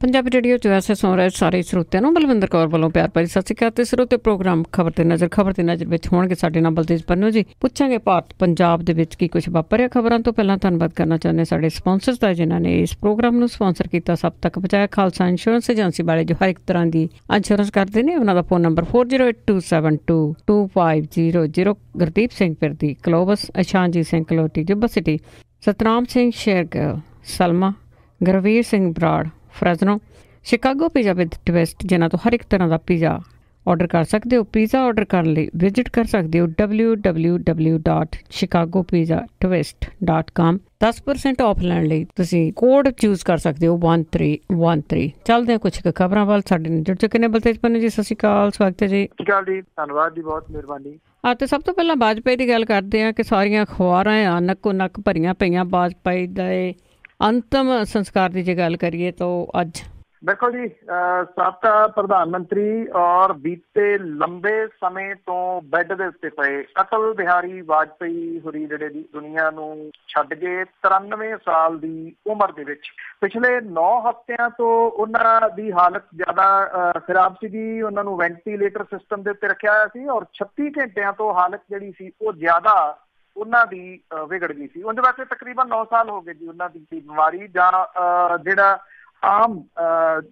Punjabi radio 'ਚ ਵੈਸੇ ਸੁਣ ਰਹੇ ਸਾਰੇ ਸਰੋਤਿਆਂ ਨੂੰ ਬਲਵਿੰਦਰ ਕੌਰ ਵੱਲੋਂ ਪਿਆਰ ਭਰੀ ਸਤਿ ਸ਼੍ਰੀ ਅਕਾਲ। ਤੇ ਸਰੋਤੇ ਪ੍ਰੋਗਰਾਮ ਖਬਰ ਤੇ ਨਜ਼ਰ ਵਿੱਚ ਹੋਣਗੇ ਸਾਡੇ ਨਾਲ ਬਲਤੇਜ ਪੰਨੂ ਜੀ। ਪੁੱਛਾਂਗੇ ਭਾਰਤ ਪੰਜਾਬ ਦੇ ਵਿੱਚ ਕੀ ਕੁਝ ਵਾਪਰਿਆ। ਖਬਰਾਂ ਤੋਂ ਪਹਿਲਾਂ ਧੰਨਵਾਦ ਕਰਨਾ ਚਾਹੁੰਦੇ ਸਾਡੇ ਸਪਾਂਸਰਸ ਦਾ, ਜਿਨ੍ਹਾਂ ਨੇ ਇਸ ਪ੍ਰੋਗਰਾਮ ਨੂੰ ਸਪਾਂਸਰ ਕੀਤਾ। ਸਭ ਤੱਕ ਪਹੁੰਚਾਇਆ ਖਾਲਸਾ ਇੰਸ਼ੋਰੈਂਸ ਏਜੰਸੀ ਵਾਲੇ, ਜੋ ਹਰ ਇੱਕ ਤਰ੍ਹਾਂ ਦੀ ਇੰਸ਼ੋਰੈਂਸ ਕਰਦੇ ਨੇ। ਉਹਨਾਂ ਦਾ ਫੋਨ ਨੰਬਰ 4082722500। ਗੁਰਦੀਪ ਸਿੰਘ ਪਿਰਦੀ, ਕਲੋਬਸ, ਅਸ਼ਾਨਜੀਤ ਸਿੰਘ ਕਲੋਟੀ, Yuba City, Satnam Singh Shergill, Selma, Gurveer Singh Brar, Fresno, Chicago pizza with twist, ਜਿਨ੍ਹਾਂ ਤੋਂ ਹਰ ਇੱਕ ਤਰ੍ਹਾਂ ਦਾ ਪੀਜ਼ਾ ਔਡਰ ਕਰ ਸਕਦੇ ਹੋ। ਪੀਜ਼ਾ ਔਡਰ ਕਰਨ ਲਈ ਵਿਜ਼ਿਟ ਕਰ ਸਕਦੇ ਹੋ www.chicagopizzatwist.com। 10% ਆਫ ਲੈਣ ਲਈ ਤੁਸੀਂ ਕੋਡ ਚੂਜ਼ ਕਰ ਸਕਦੇ ਹੋ 1313। ਚੱਲਦੇ ਹਾਂ ਕੁਛ ਖਬਰਾਂ ਵੱਲ। ਸਾਡੇ ਨਾਲ ਜੁੜ ਚੁੱਕੇ ਨੇ ਬਲਤੇਜ ਪੰਨੂ ਜੀ। ਸਤਿ ਸ਼੍ਰੀ ਅਕਾਲ, ਸਵਾਗਤ ਹੈ ਜੀ। ਸਤਿ ਸ਼੍ਰੀ ਅਕਾਲ ਜੀ, ਧੰਨਵਾਦ ਜੀ, ਬਹੁਤ ਮਿਹਰਬਾਨੀ। ਤੇ ਸਭ ਤੋਂ ਪਹਿਲਾਂ ਵਾਜਪਾਈ ਦੀ ਗੱਲ ਕਰਦੇ ਹਾਂ ਕਿ ਸਾਰੀਆਂ ਅਖਬਾਰਾਂ ਆ ਨੱਕੋ ਨੱਕ ਭਰੀਆਂ ਪਈਆਂ ਵਾਜਪਾਈ ਦੇ ਅੰਤਮ ਸੰਸਕਾਰ ਦੀ ਜੇ ਗੱਲ ਕਰੀਏ ਤਾਂ ਅੱਜ ਬਿਲਕੁਲ ਜੀ, ਸਾਬਕਾ ਪ੍ਰਧਾਨ ਮੰਤਰੀ ਔਰ ਬੀਤੇ ਲੰਬੇ ਸਮੇਂ ਤੋਂ ਬੈੱਡ ਦੇ ਉੱਤੇ ਪਏ ਅਟਲ ਬਿਹਾਰੀ ਵਾਜਪਾਈ ਹੋਰੀ ਜਿਹੜੇ ਦੀ ਦੁਨੀਆ ਨੂੰ ਛੱਡ ਗਏ 93 ਸਾਲ ਦੀ ਉਮਰ ਦੇ ਵਿੱਚ। ਪਿਛਲੇ 9 ਹਫ਼ਤਿਆਂ ਤੋਂ ਉਹਨਾਂ ਦੀ ਹਾਲਤ ਜ਼ਿਆਦਾ ਖਰਾਬ ਸੀਗੀ। ਉਹਨਾਂ ਨੂੰ ਵੈਂਟੀਲੇਟਰ ਸਿਸਟਮ ਦੇ ਉੱਤੇ ਰੱਖਿਆ ਹੋਇਆ ਸੀ ਔਰ 36 ਘੰਟਿਆਂ ਤੋਂ ਹਾਲਤ ਜਿਹੜੀ ਸੀ ਉਹ ਜ਼ਿਆਦਾ ਉਹਨਾਂ ਦੀ ਵਿਗੜ ਗਈ ਸੀ। ਉਹਦੇ ਵਾਸਤੇ ਤਕਰੀਬਨ 9 ਸਾਲ ਹੋ ਗਏ ਜੀ ਉਹਨਾਂ ਦੀ ਬਿਮਾਰੀ ਜਾਂ ਜਿਹੜਾ ਆਮ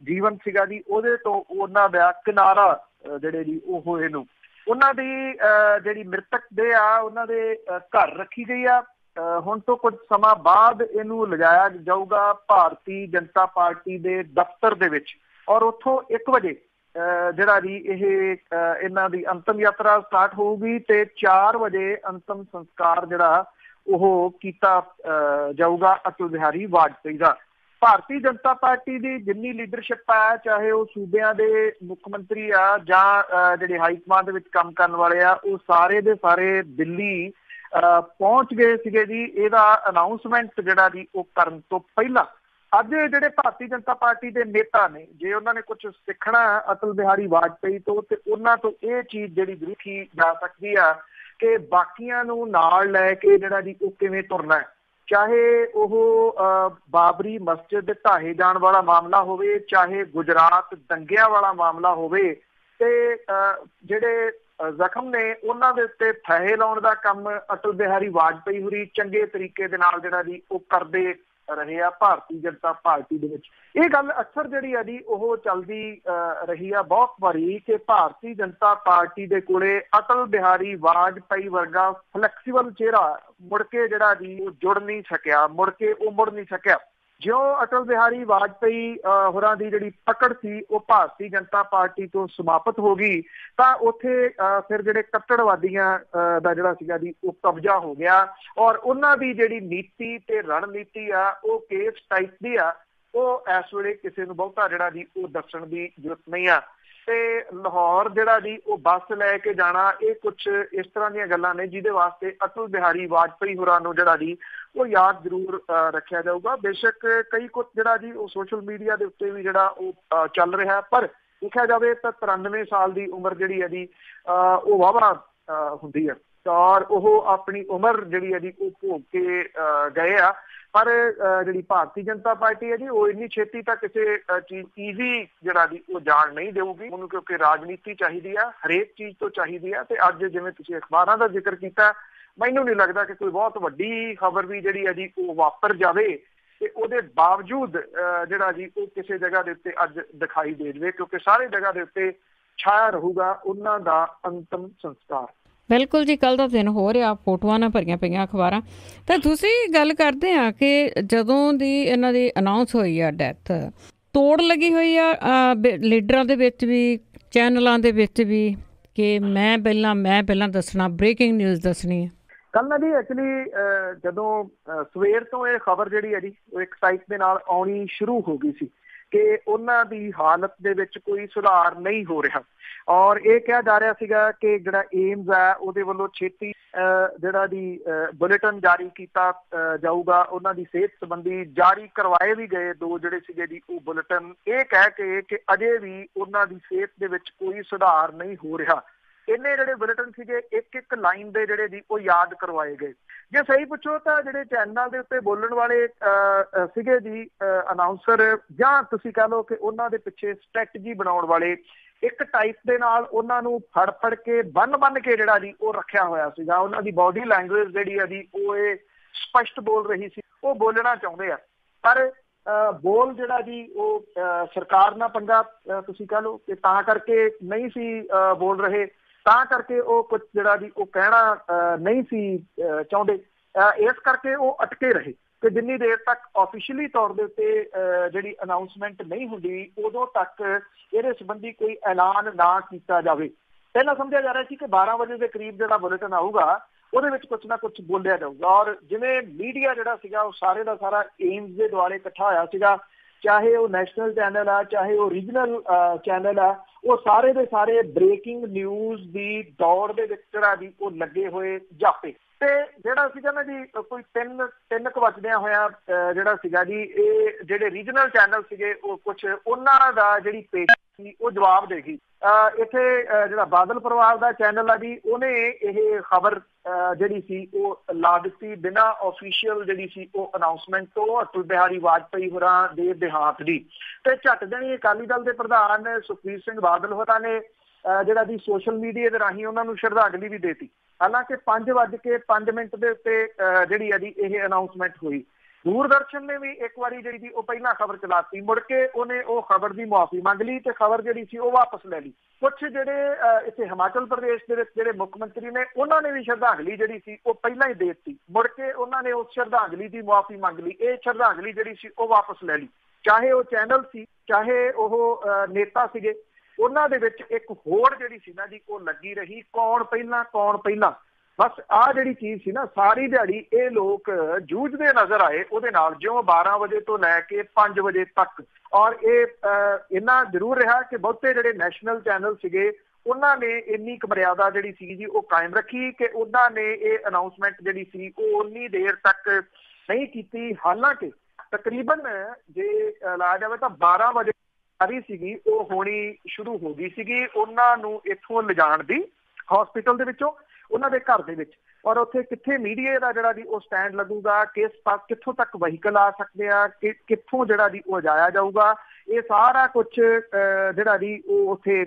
ਜੀਵਨ ਸੀਗਾ ਜੀ ਉਹਦੇ ਤੋਂ ਉਹਨਾਂ ਦਾ ਕਿਨਾਰਾ ਜਿਹੜੇ ਜੀ ਉਹ ਹੋਏ ਨੂੰ। ਉਹਨਾਂ ਦੀ ਜਿਹੜੀ ਮ੍ਰਿਤਕ ਦੇਹ ਆ ਉਹਨਾਂ ਦੇ ਘਰ ਰੱਖੀ ਗਈ ਆ। ਹੁਣ ਤੋਂ ਕੁਝ ਸਮਾਂ ਬਾਅਦ ਇਹਨੂੰ ਲਿਜਾਇਆ ਜਾਊਗਾ ਭਾਰਤੀ ਜਨਤਾ ਪਾਰਟੀ ਦੇ ਦਫ਼ਤਰ ਦੇ ਵਿੱਚ ਔਰ ਉੱਥੋਂ 1 ਵਜੇ ਜਿਹੜਾ ਜੀ ਇਹਨਾਂ ਦੀ ਅੰਤਮ ਯਾਤਰਾ ਸਟਾਰਟ ਹੋਊਗੀ ਤੇ 4 ਵਜੇ ਅੰਤਮ ਸੰਸਕਾਰ ਜਿਹੜਾ ਉਹ ਕੀਤਾ ਜਾਊਗਾ ਅਟਲ ਬਿਹਾਰੀ ਵਾਜਪਾਈ ਦਾ। ਭਾਰਤੀ ਜਨਤਾ ਪਾਰਟੀ ਦੀ ਜਿੰਨੀ ਲੀਡਰਸ਼ਿਪ ਆ, ਚਾਹੇ ਉਹ ਸੂਬਿਆਂ ਦੇ ਮੁੱਖ ਮੰਤਰੀ ਆ ਜਾਂ ਜਿਹੜੇ ਹਾਈਕਮਾਂਡ ਦੇ ਵਿੱਚ ਕੰਮ ਕਰਨ ਵਾਲੇ ਆ, ਉਹ ਸਾਰੇ ਦੇ ਸਾਰੇ ਦਿੱਲੀ ਪਹੁੰਚ ਗਏ ਸੀਗੇ ਜੀ। ਇਹਦਾ ਅਨਾਊਂਸਮੈਂਟ ਜਿਹੜਾ ਜੀ ਉਹ ਕਰਨ ਤੋਂ ਪਹਿਲਾਂ ਅੱਜ ਜਿਹੜੇ ਭਾਰਤੀ ਜਨਤਾ ਪਾਰਟੀ ਦੇ ਨੇਤਾ ਨੇ, ਜੇ ਉਹਨਾਂ ਨੇ ਕੁਝ ਸਿੱਖਣਾ ਅਟਲ ਬਿਹਾਰੀ ਵਾਜਪਾਈ ਤੋਂ, ਤੇ ਉਹਨਾਂ ਤੋਂ ਇਹ ਚੀਜ਼ ਜਿਹੜੀ ਦੇਖੀ ਜਾ ਸਕਦੀ ਆ ਕਿ ਬਾਕੀਆਂ ਨੂੰ ਨਾਲ ਲੈ ਕੇ ਜਿਹੜਾ ਜੀ ਉਹ ਕਿਵੇਂ ਤੁਰਨਾ ਹੈ। ਚਾਹੇ ਉਹ ਬਾਬਰੀ ਮਸਜਿਦ ਦੇ ਢਾਹੇ ਜਾਣ ਵਾਲਾ ਮਾਮਲਾ ਹੋਵੇ, ਚਾਹੇ ਗੁਜਰਾਤ ਦੰਗਿਆਂ ਵਾਲਾ ਮਾਮਲਾ ਹੋਵੇ, ਤੇ ਜਿਹੜੇ ਜ਼ਖਮ ਨੇ ਉਹਨਾਂ ਦੇ ਉੱਤੇ ਫੈਹੇ ਲਾਉਣ ਦਾ ਕੰਮ ਅਟਲ ਬਿਹਾਰੀ ਵਾਜਪਾਈ ਹੋਰੀ ਚੰਗੇ ਤਰੀਕੇ ਦੇ ਨਾਲ ਜਿਹੜਾ ਜੀ ਉਹ ਕਰਦੇ ਰਹੇ ਆ ਭਾਰਤੀ ਜਨਤਾ ਪਾਰਟੀ ਦੇ ਵਿੱਚ। ਇਹ ਗੱਲ ਅਕਸਰ ਜਿਹੜੀ ਆ ਜੀ ਉਹ ਚੱਲਦੀ ਰਹੀ ਆ ਬਹੁਤ ਵਾਰੀ ਕਿ ਭਾਰਤੀ ਜਨਤਾ ਪਾਰਟੀ ਦੇ ਕੋਲੇ ਅਟਲ ਬਿਹਾਰੀ ਵਾਜਪਾਈ ਵਰਗਾ ਫਲੈਕਸੀਬਲ ਚਿਹਰਾ ਮੁੜ ਕੇ ਜਿਹੜਾ ਜੀ ਉਹ ਜੁੜ ਨਹੀਂ ਸਕਿਆ, ਮੁੜ ਕੇ ਉਹ ਮੁੜ ਨਹੀਂ ਸਕਿਆ। ਜਿਉਂ ਅਟਲ ਬਿਹਾਰੀ ਵਾਜਪਾਈ ਹੋਰਾਂ ਦੀ ਜਿਹੜੀ ਪਕੜ ਸੀ ਉਹ ਭਾਰਤੀ ਜਨਤਾ ਪਾਰਟੀ ਤੋਂ ਸਮਾਪਤ ਹੋ ਗਈ ਤਾਂ ਉੱਥੇ ਫਿਰ ਜਿਹੜੇ ਕੱਟੜਵਾਦੀਆਂ ਦਾ ਜਿਹੜਾ ਸੀਗਾ ਜੀ ਉਹ ਕਬਜ਼ਾ ਹੋ ਗਿਆ ਔਰ ਉਹਨਾਂ ਦੀ ਜਿਹੜੀ ਨੀਤੀ ਤੇ ਰਣਨੀਤੀ ਆ ਉਹ ਕਿਸ ਟਾਈਪ ਦੀ ਆ ਉਹ ਇਸ ਵੇਲੇ ਕਿਸੇ ਨੂੰ ਬਹੁਤਾ ਜਿਹੜਾ ਜੀ ਉਹ ਦੱਸਣ ਦੀ ਜ਼ਰੂਰਤ ਨਹੀਂ ਆ। ਤੇ ਲਾਹੌਰ ਜਿਹੜਾ ਜੀ ਉਹ ਬੱਸ ਲੈ ਕੇ ਜਾਣਾ, ਇਹ ਕੁਛ ਇਸ ਤਰ੍ਹਾਂ ਦੀਆਂ ਗੱਲਾਂ ਨੇ ਜਿਹਦੇ ਵਾਸਤੇ ਅਟਲ ਬਿਹਾਰੀ ਵਾਜਪਾਈ ਹੋਰਾਂ ਨੂੰ ਜਿਹੜਾ ਜੀ ਉਹ ਯਾਦ ਜ਼ਰੂਰ ਰੱਖਿਆ ਜਾਊਗਾ। ਬੇਸ਼ੱਕ ਕਈ ਕੁਛ ਜਿਹੜਾ ਜੀ ਉਹ ਸੋਸ਼ਲ ਮੀਡੀਆ ਦੇ ਉੱਤੇ ਵੀ ਜਿਹੜਾ ਉਹ ਚੱਲ ਰਿਹਾ, ਪਰ ਦੇਖਿਆ ਜਾਵੇ ਤਾਂ 93 ਸਾਲ ਦੀ ਉਮਰ ਜਿਹੜੀ ਹੈ ਜੀ ਉਹ ਵਾਹਵਾ ਹੁੰਦੀ ਹੈ ਔਰ ਉਹ ਆਪਣੀ ਉਮਰ ਜਿਹੜੀ ਹੈ ਜੀ ਉਹ ਭੋਗ ਕੇ ਗਏ ਆ। ਪਰ ਜਿਹੜੀ ਭਾਰਤੀ ਜਨਤਾ ਪਾਰਟੀ ਹੈ ਜੀ ਉਹ ਇੰਨੀ ਛੇਤੀ ਤਾਂ ਕਿਸੇ ਚੀਜ਼ ਈਜ਼ੀ ਜਿਹੜਾ ਜੀ ਉਹ ਜਾਣ ਨਹੀਂ ਦੇਊਗੀ ਉਹਨੂੰ, ਕਿਉਂਕਿ ਰਾਜਨੀਤੀ ਚਾਹੀਦੀ ਆ, ਹਰੇਕ ਚੀਜ਼ ਤੋਂ ਚਾਹੀਦੀ ਆ। ਤੇ ਅੱਜ ਜਿਵੇਂ ਤੁਸੀਂ ਅਖਬਾਰਾਂ ਦਾ ਜ਼ਿਕਰ ਕੀਤਾ, ਮੈਨੂੰ ਨਹੀਂ ਲੱਗਦਾ ਕਿ ਕੋਈ ਬਹੁਤ ਵੱਡੀ ਖਬਰ ਵੀ ਜਿਹੜੀ ਹੈ ਜੀ ਉਹ ਵਾਪਰ ਜਾਵੇ ਤੇ ਉਹਦੇ ਬਾਵਜੂਦ ਜਿਹੜਾ ਜੀ ਉਹ ਕਿਸੇ ਜਗ੍ਹਾ ਦੇ ਉੱਤੇ ਅੱਜ ਦਿਖਾਈ ਦੇ ਜਾਵੇ, ਕਿਉਂਕਿ ਸਾਰੇ ਜਗ੍ਹਾ ਦੇ ਉੱਤੇ ਛਾਇਆ ਰਹੂਗਾ ਉਹਨਾਂ ਦਾ ਅੰਤਮ ਸੰਸਕਾਰ। ਬਿਲਕੁਲ ਜੀ, ਕੱਲ੍ਹ ਦਾ ਦਿਨ ਹੋ ਰਿਹਾ, ਫੋਟੋਆਂ ਨਾਲ ਭਰੀਆਂ ਪਈਆਂ ਅਖਬਾਰਾਂ। ਤਾਂ ਤੁਸੀਂ ਗੱਲ ਕਰਦੇ ਆ ਕਿ ਜਦੋਂ ਦੀ ਇਹਨਾਂ ਦੀ ਅਨਾਊਂਸ ਹੋਈ ਆ ਡੈਥ, ਤੋੜ ਲੱਗੀ ਹੋਈ ਆ ਲੀਡਰਾਂ ਦੇ ਵਿੱਚ ਵੀ, ਚੈਨਲਾਂ ਦੇ ਵਿੱਚ ਵੀ, ਕਿ ਮੈਂ ਪਹਿਲਾਂ ਦੱਸਣਾ, ਬ੍ਰੇਕਿੰਗ ਨਿਊਜ਼ ਦੱਸਣੀ ਹੈ। ਕੱਲ ਨਾ ਜੀ ਐਕਚੁਅਲੀ ਜਦੋਂ ਸਵੇਰ ਤੋਂ ਇਹ ਖਬਰ ਜਿਹੜੀ ਹੈ ਜੀ ਉਹ ਇੱਕ ਟਾਈਪ ਦੇ ਨਾਲ ਆਉਣੀ ਸ਼ੁਰੂ ਹੋ ਗਈ ਸੀ ਕਿ ਉਹਨਾਂ ਦੀ ਹਾਲਤ ਦੇ ਵਿੱਚ ਕੋਈ ਸੁਧਾਰ ਨਹੀਂ ਹੋ ਰਿਹਾ ਔਰ ਇਹ ਕਿਹਾ ਜਾ ਰਿਹਾ ਸੀਗਾ ਕਿ ਜਿਹੜਾ ਏਮਜ਼ ਹੈ ਉਹਦੇ ਵੱਲੋਂ ਛੇਤੀ ਜਿਹੜਾ ਦੀ ਬੁਲੇਟਿਨ ਜਾਰੀ ਕੀਤਾ ਜਾਊਗਾ। ਉਹਨਾਂ ਦੀ ਸਿਹਤ ਸੰਬੰਧੀ ਜਾਰੀ ਕਰਵਾਏ ਵੀ ਗਏ 2 ਜਿਹੜੇ ਸੀਗੇ ਜੀ ਉਹ ਬੁਲੇਟਿਨ, ਇਹ ਕਹਿ ਕੇ ਕਿ ਅਜੇ ਵੀ ਉਹਨਾਂ ਦੀ ਸਿਹਤ ਦੇ ਵਿੱਚ ਕੋਈ ਸੁਧਾਰ ਨਹੀਂ ਹੋ ਰਿਹਾ। ਇੰਨੇ ਜਿਹੜੇ ਬੁਲੇਟਿਨ ਸੀਗੇ ਇੱਕ ਇੱਕ ਲਾਈਨ ਦੇ ਜਿਹੜੇ ਜੀ ਉਹ ਯਾਦ ਕਰਵਾਏ ਗਏ। ਜੇ ਸਹੀ ਪੁੱਛੋ ਤਾਂ ਜਿਹੜੇ ਚੈਨਲ ਦੇ ਉੱਤੇ ਬੋਲਣ ਵਾਲੇ ਸੀਗੇ ਜੀ ਅਨਾਊਂਸਰ, ਜਾਂ ਤੁਸੀਂ ਕਹਿ ਲਓ ਕਿ ਉਹਨਾਂ ਦੇ ਪਿੱਛੇ ਸਟ੍ਰੈਟਜੀ ਬਣਾਉਣ ਵਾਲੇ, ਇੱਕ ਟਾਈਪ ਦੇ ਨਾਲ ਉਹਨਾਂ ਨੂੰ ਫੜ ਕੇ ਬੰਨ ਕੇ ਜਿਹੜਾ ਜੀ ਉਹ ਰੱਖਿਆ ਹੋਇਆ ਸੀਗਾ। ਉਹਨਾਂ ਦੀ ਬਾਡੀ ਲੈਂਗੁਏਜ ਜਿਹੜੀ ਆ ਜੀ ਉਹ ਇਹ ਸਪਸ਼ਟ ਬੋਲ ਰਹੀ ਸੀ, ਉਹ ਬੋਲਣਾ ਚਾਹੁੰਦੇ ਆ, ਪਰ ਬੋਲ ਜਿਹੜਾ ਜੀ ਉਹ ਸਰਕਾਰ ਨਾਲ ਪੰਗਾ ਤੁਸੀਂ ਕਹਿ ਲਓ ਕਿ ਤਾਂ ਕਰਕੇ ਨਹੀਂ ਸੀ ਬੋਲ ਰਹੇ, ਤਾਂ ਕਰਕੇ ਉਹ ਕੁਝ ਜਿਹੜਾ ਜੀ ਉਹ ਕਹਿਣਾ ਨਹੀਂ ਸੀ ਚਾਹੁੰਦੇ, ਇਸ ਕਰਕੇ ਉਹ ਅਟਕੇ ਰਹੇ ਕਿ ਜਿੰਨੀ ਦੇਰ ਤੱਕ ਆਫੀਸ਼ੀਅਲੀ ਤੌਰ ਦੇ ਉੱਤੇ ਜਿਹੜੀ ਅਨਾਊਂਸਮੈਂਟ ਨਹੀਂ ਹੁੰਦੀ ਉਦੋਂ ਤੱਕ ਇਹਦੇ ਸੰਬੰਧੀ ਕੋਈ ਐਲਾਨ ਨਾ ਕੀਤਾ ਜਾਵੇ। ਪਹਿਲਾਂ ਸਮਝਿਆ ਜਾ ਰਿਹਾ ਸੀ ਕਿ 12 ਵਜੇ ਦੇ ਕਰੀਬ ਜਿਹੜਾ ਬੁਲੇਟਿਨ ਆਊਗਾ ਉਹਦੇ ਵਿੱਚ ਕੁਛ ਨਾ ਕੁਛ ਬੋਲਿਆ ਜਾਊਗਾ, ਔਰ ਜਿਵੇਂ ਮੀਡੀਆ ਜਿਹੜਾ ਸੀਗਾ ਉਹ ਸਾਰੇ ਦਾ ਸਾਰਾ ਏਮਸ ਦੇ ਦੁਆਲੇ ਇਕੱਠਾ ਹੋਇਆ ਸੀਗਾ, ਚਾਹੇ ਉਹ ਨੈਸ਼ਨਲ ਚੈਨਲ ਆ ਚਾਹੇ ਉਹ ਰੀਜਨਲ ਚੈਨਲ ਆ, ਉਹ ਸਾਰੇ ਦੇ ਸਾਰੇ ਬ੍ਰੇਕਿੰਗ ਨਿਊਜ਼ ਦੀ ਦੌੜ ਦੇ ਵਿੱਚ ਜਿਹੜਾ ਜੀ ਉਹ ਲੱਗੇ ਹੋਏ ਜਾਪੇ। ਤੇ ਜਿਹੜਾ ਸੀਗਾ ਨਾ ਜੀ ਕੋਈ 3 ਵਜਦਿਆਂ ਹੋਇਆ ਜਿਹੜਾ ਸੀਗਾ ਜੀ ਇਹ ਜਿਹੜੇ ਰੀਜਨਲ ਚੈਨਲ ਸੀਗੇ ਉਹ ਕੁਛ ਉਹਨਾਂ ਦਾ ਜਿਹੜੀ ਪੇਸ਼ ਸੀ ਉਹ ਜਵਾਬ ਦੇਗੀ। ਇੱਥੇ ਜਿਹੜਾ ਬਾਦਲ ਪਰਿਵਾਰ ਦਾ ਚੈਨਲ ਆ ਜੀ ਉਹਨੇ ਇਹ ਖਬਰ ਜਿਹੜੀ ਸੀ ਉਹ ਲਾ ਦਿੱਤੀ ਬਿਨਾਂ ਆਫੀਸ਼ੀਅਲ ਜਿਹੜੀ ਸੀ ਉਹ ਅਨਾਊਂਸਮੈਂਟ ਤੋਂ, ਅਟਲ ਬਿਹਾਰੀ ਵਾਜਪਾਈ ਹੋਰਾਂ ਦੇ ਦੇਹਾਂਤ ਦੀ। ਤੇ ਝੱਟ ਦੇਣੀ ਅਕਾਲੀ ਦਲ ਦੇ ਪ੍ਰਧਾਨ ਸੁਖਬੀਰ ਸਿੰਘ ਬਾਦਲ ਹੋਰਾਂ ਨੇ ਜਿਹੜਾ ਜੀ ਸੋਸ਼ਲ ਮੀਡੀਆ ਦੇ ਰਾਹੀਂ ਉਹਨਾਂ ਨੂੰ ਸ਼ਰਧਾਂਜਲੀ ਵੀ ਦੇਤੀ। ਹਾਲਾਂਕਿ 5:05 ਦੇ ਉੱਤੇ ਜਿਹੜੀ ਆ ਜੀ ਇਹ ਅਨਾਊਂਸਮੈਂਟ ਹੋਈ। ਦੂਰਦਰਸ਼ਨ ਨੇ ਵੀ ਇੱਕ ਵਾਰੀ ਜਿਹੜੀ ਸੀ ਉਹ ਪਹਿਲਾਂ ਖਬਰ ਚਲਾਤੀ, ਮੁੜ ਕੇ ਉਹਨੇ ਉਹ ਖਬਰ ਦੀ ਮੁਆਫੀ ਮੰਗ ਲਈ ਤੇ ਖਬਰ ਜਿਹੜੀ ਸੀ ਉਹ ਵਾਪਸ ਲੈ ਲਈ। ਕੁਛ ਜਿਹੜੇ ਇੱਥੇ ਹਿਮਾਚਲ ਪ੍ਰਦੇਸ਼ ਦੇ ਵਿੱਚ ਜਿਹੜੇ ਮੁੱਖ ਮੰਤਰੀ ਨੇ ਉਹਨਾਂ ਨੇ ਵੀ ਸ਼ਰਧਾਂਜਲੀ ਜਿਹੜੀ ਸੀ ਉਹ ਪਹਿਲਾਂ ਹੀ ਦੇ ਦਿੱਤੀ, ਮੁੜ ਕੇ ਉਹਨਾਂ ਨੇ ਉਸ ਸ਼ਰਧਾਂਜਲੀ ਦੀ ਮੁਆਫੀ ਮੰਗ ਲਈ, ਇਹ ਸ਼ਰਧਾਂਜਲੀ ਜਿਹੜੀ ਸੀ ਉਹ ਵਾਪਸ ਲੈ ਲਈ। ਚਾਹੇ ਉਹ ਚੈਨਲ ਸੀ ਚਾਹੇ ਉਹ ਨੇਤਾ ਸੀਗੇ, ਉਹਨਾਂ ਦੇ ਵਿੱਚ ਇੱਕ ਹੋੜ ਜਿਹੜੀ ਸੀ ਨਾ ਜੀ ਉਹ ਲੱਗੀ ਰਹੀ, ਕੌਣ ਪਹਿਲਾਂ। ਬਸ ਆਹ ਜਿਹੜੀ ਚੀਜ਼ ਸੀ ਨਾ ਸਾਰੀ ਦਿਹਾੜੀ ਇਹ ਲੋਕ ਜੂਝਦੇ ਨਜ਼ਰ ਆਏ ਉਹਦੇ ਨਾਲ, ਜਿਉਂ 12 ਵਜੇ ਤੋਂ ਲੈ ਕੇ 5 ਵਜੇ ਤੱਕ। ਔਰ ਇਹ ਇੰਨਾ ਜ਼ਰੂਰ ਰਿਹਾ ਕਿ ਬਹੁਤੇ ਜਿਹੜੇ ਨੈਸ਼ਨਲ ਚੈਨਲ ਸੀਗੇ ਉਹਨਾਂ ਨੇ ਇੰਨੀ ਕੁ ਮਰਿਆਦਾ ਜਿਹੜੀ ਸੀ ਜੀ ਉਹ ਕਾਇਮ ਰੱਖੀ ਕਿ ਉਹਨਾਂ ਨੇ ਇਹ ਅਨਾਊਂਸਮੈਂਟ ਜਿਹੜੀ ਸੀ ਉਹ ਉਨੀ ਦੇਰ ਤੱਕ ਨਹੀਂ ਕੀਤੀ। ਹਾਲਾਂਕਿ ਤਕਰੀਬਨ ਜੇ ਲਾਇਆ ਜਾਵੇ ਤਾਂ 12 ਵਜੇ ਸੀਗੀ ਉਹ ਹੋਣੀ ਸ਼ੁਰੂ ਹੋ ਗਈ ਸੀਗੀ ਉਹਨਾਂ ਨੂੰ ਇੱਥੋਂ ਲਿਜਾਣ ਦੀ, ਹਸਪੀਟਲ ਦੇ ਵਿੱਚੋਂ ਉਹਨਾਂ ਦੇ ਘਰ ਦੇ ਵਿੱਚ, ਔਰ ਉੱਥੇ ਕਿੱਥੇ ਮੀਡੀਆ ਦਾ ਜਿਹੜਾ ਜੀ ਉਹ ਸਟੈਂਡ ਲੱਗੂਗਾ, ਕਿਸ ਪਾਸ ਕਿੱਥੋਂ ਤੱਕ ਵਹੀਕਲ ਆ ਸਕਦੇ ਆ, ਕਿੱਥੋਂ ਜਿਹੜਾ ਜੀ ਉਹ ਜਾਇਆ ਜਾਊਗਾ, ਇਹ ਸਾਰਾ ਕੁਛ ਜਿਹੜਾ ਜੀ ਉਹ ਉੱਥੇ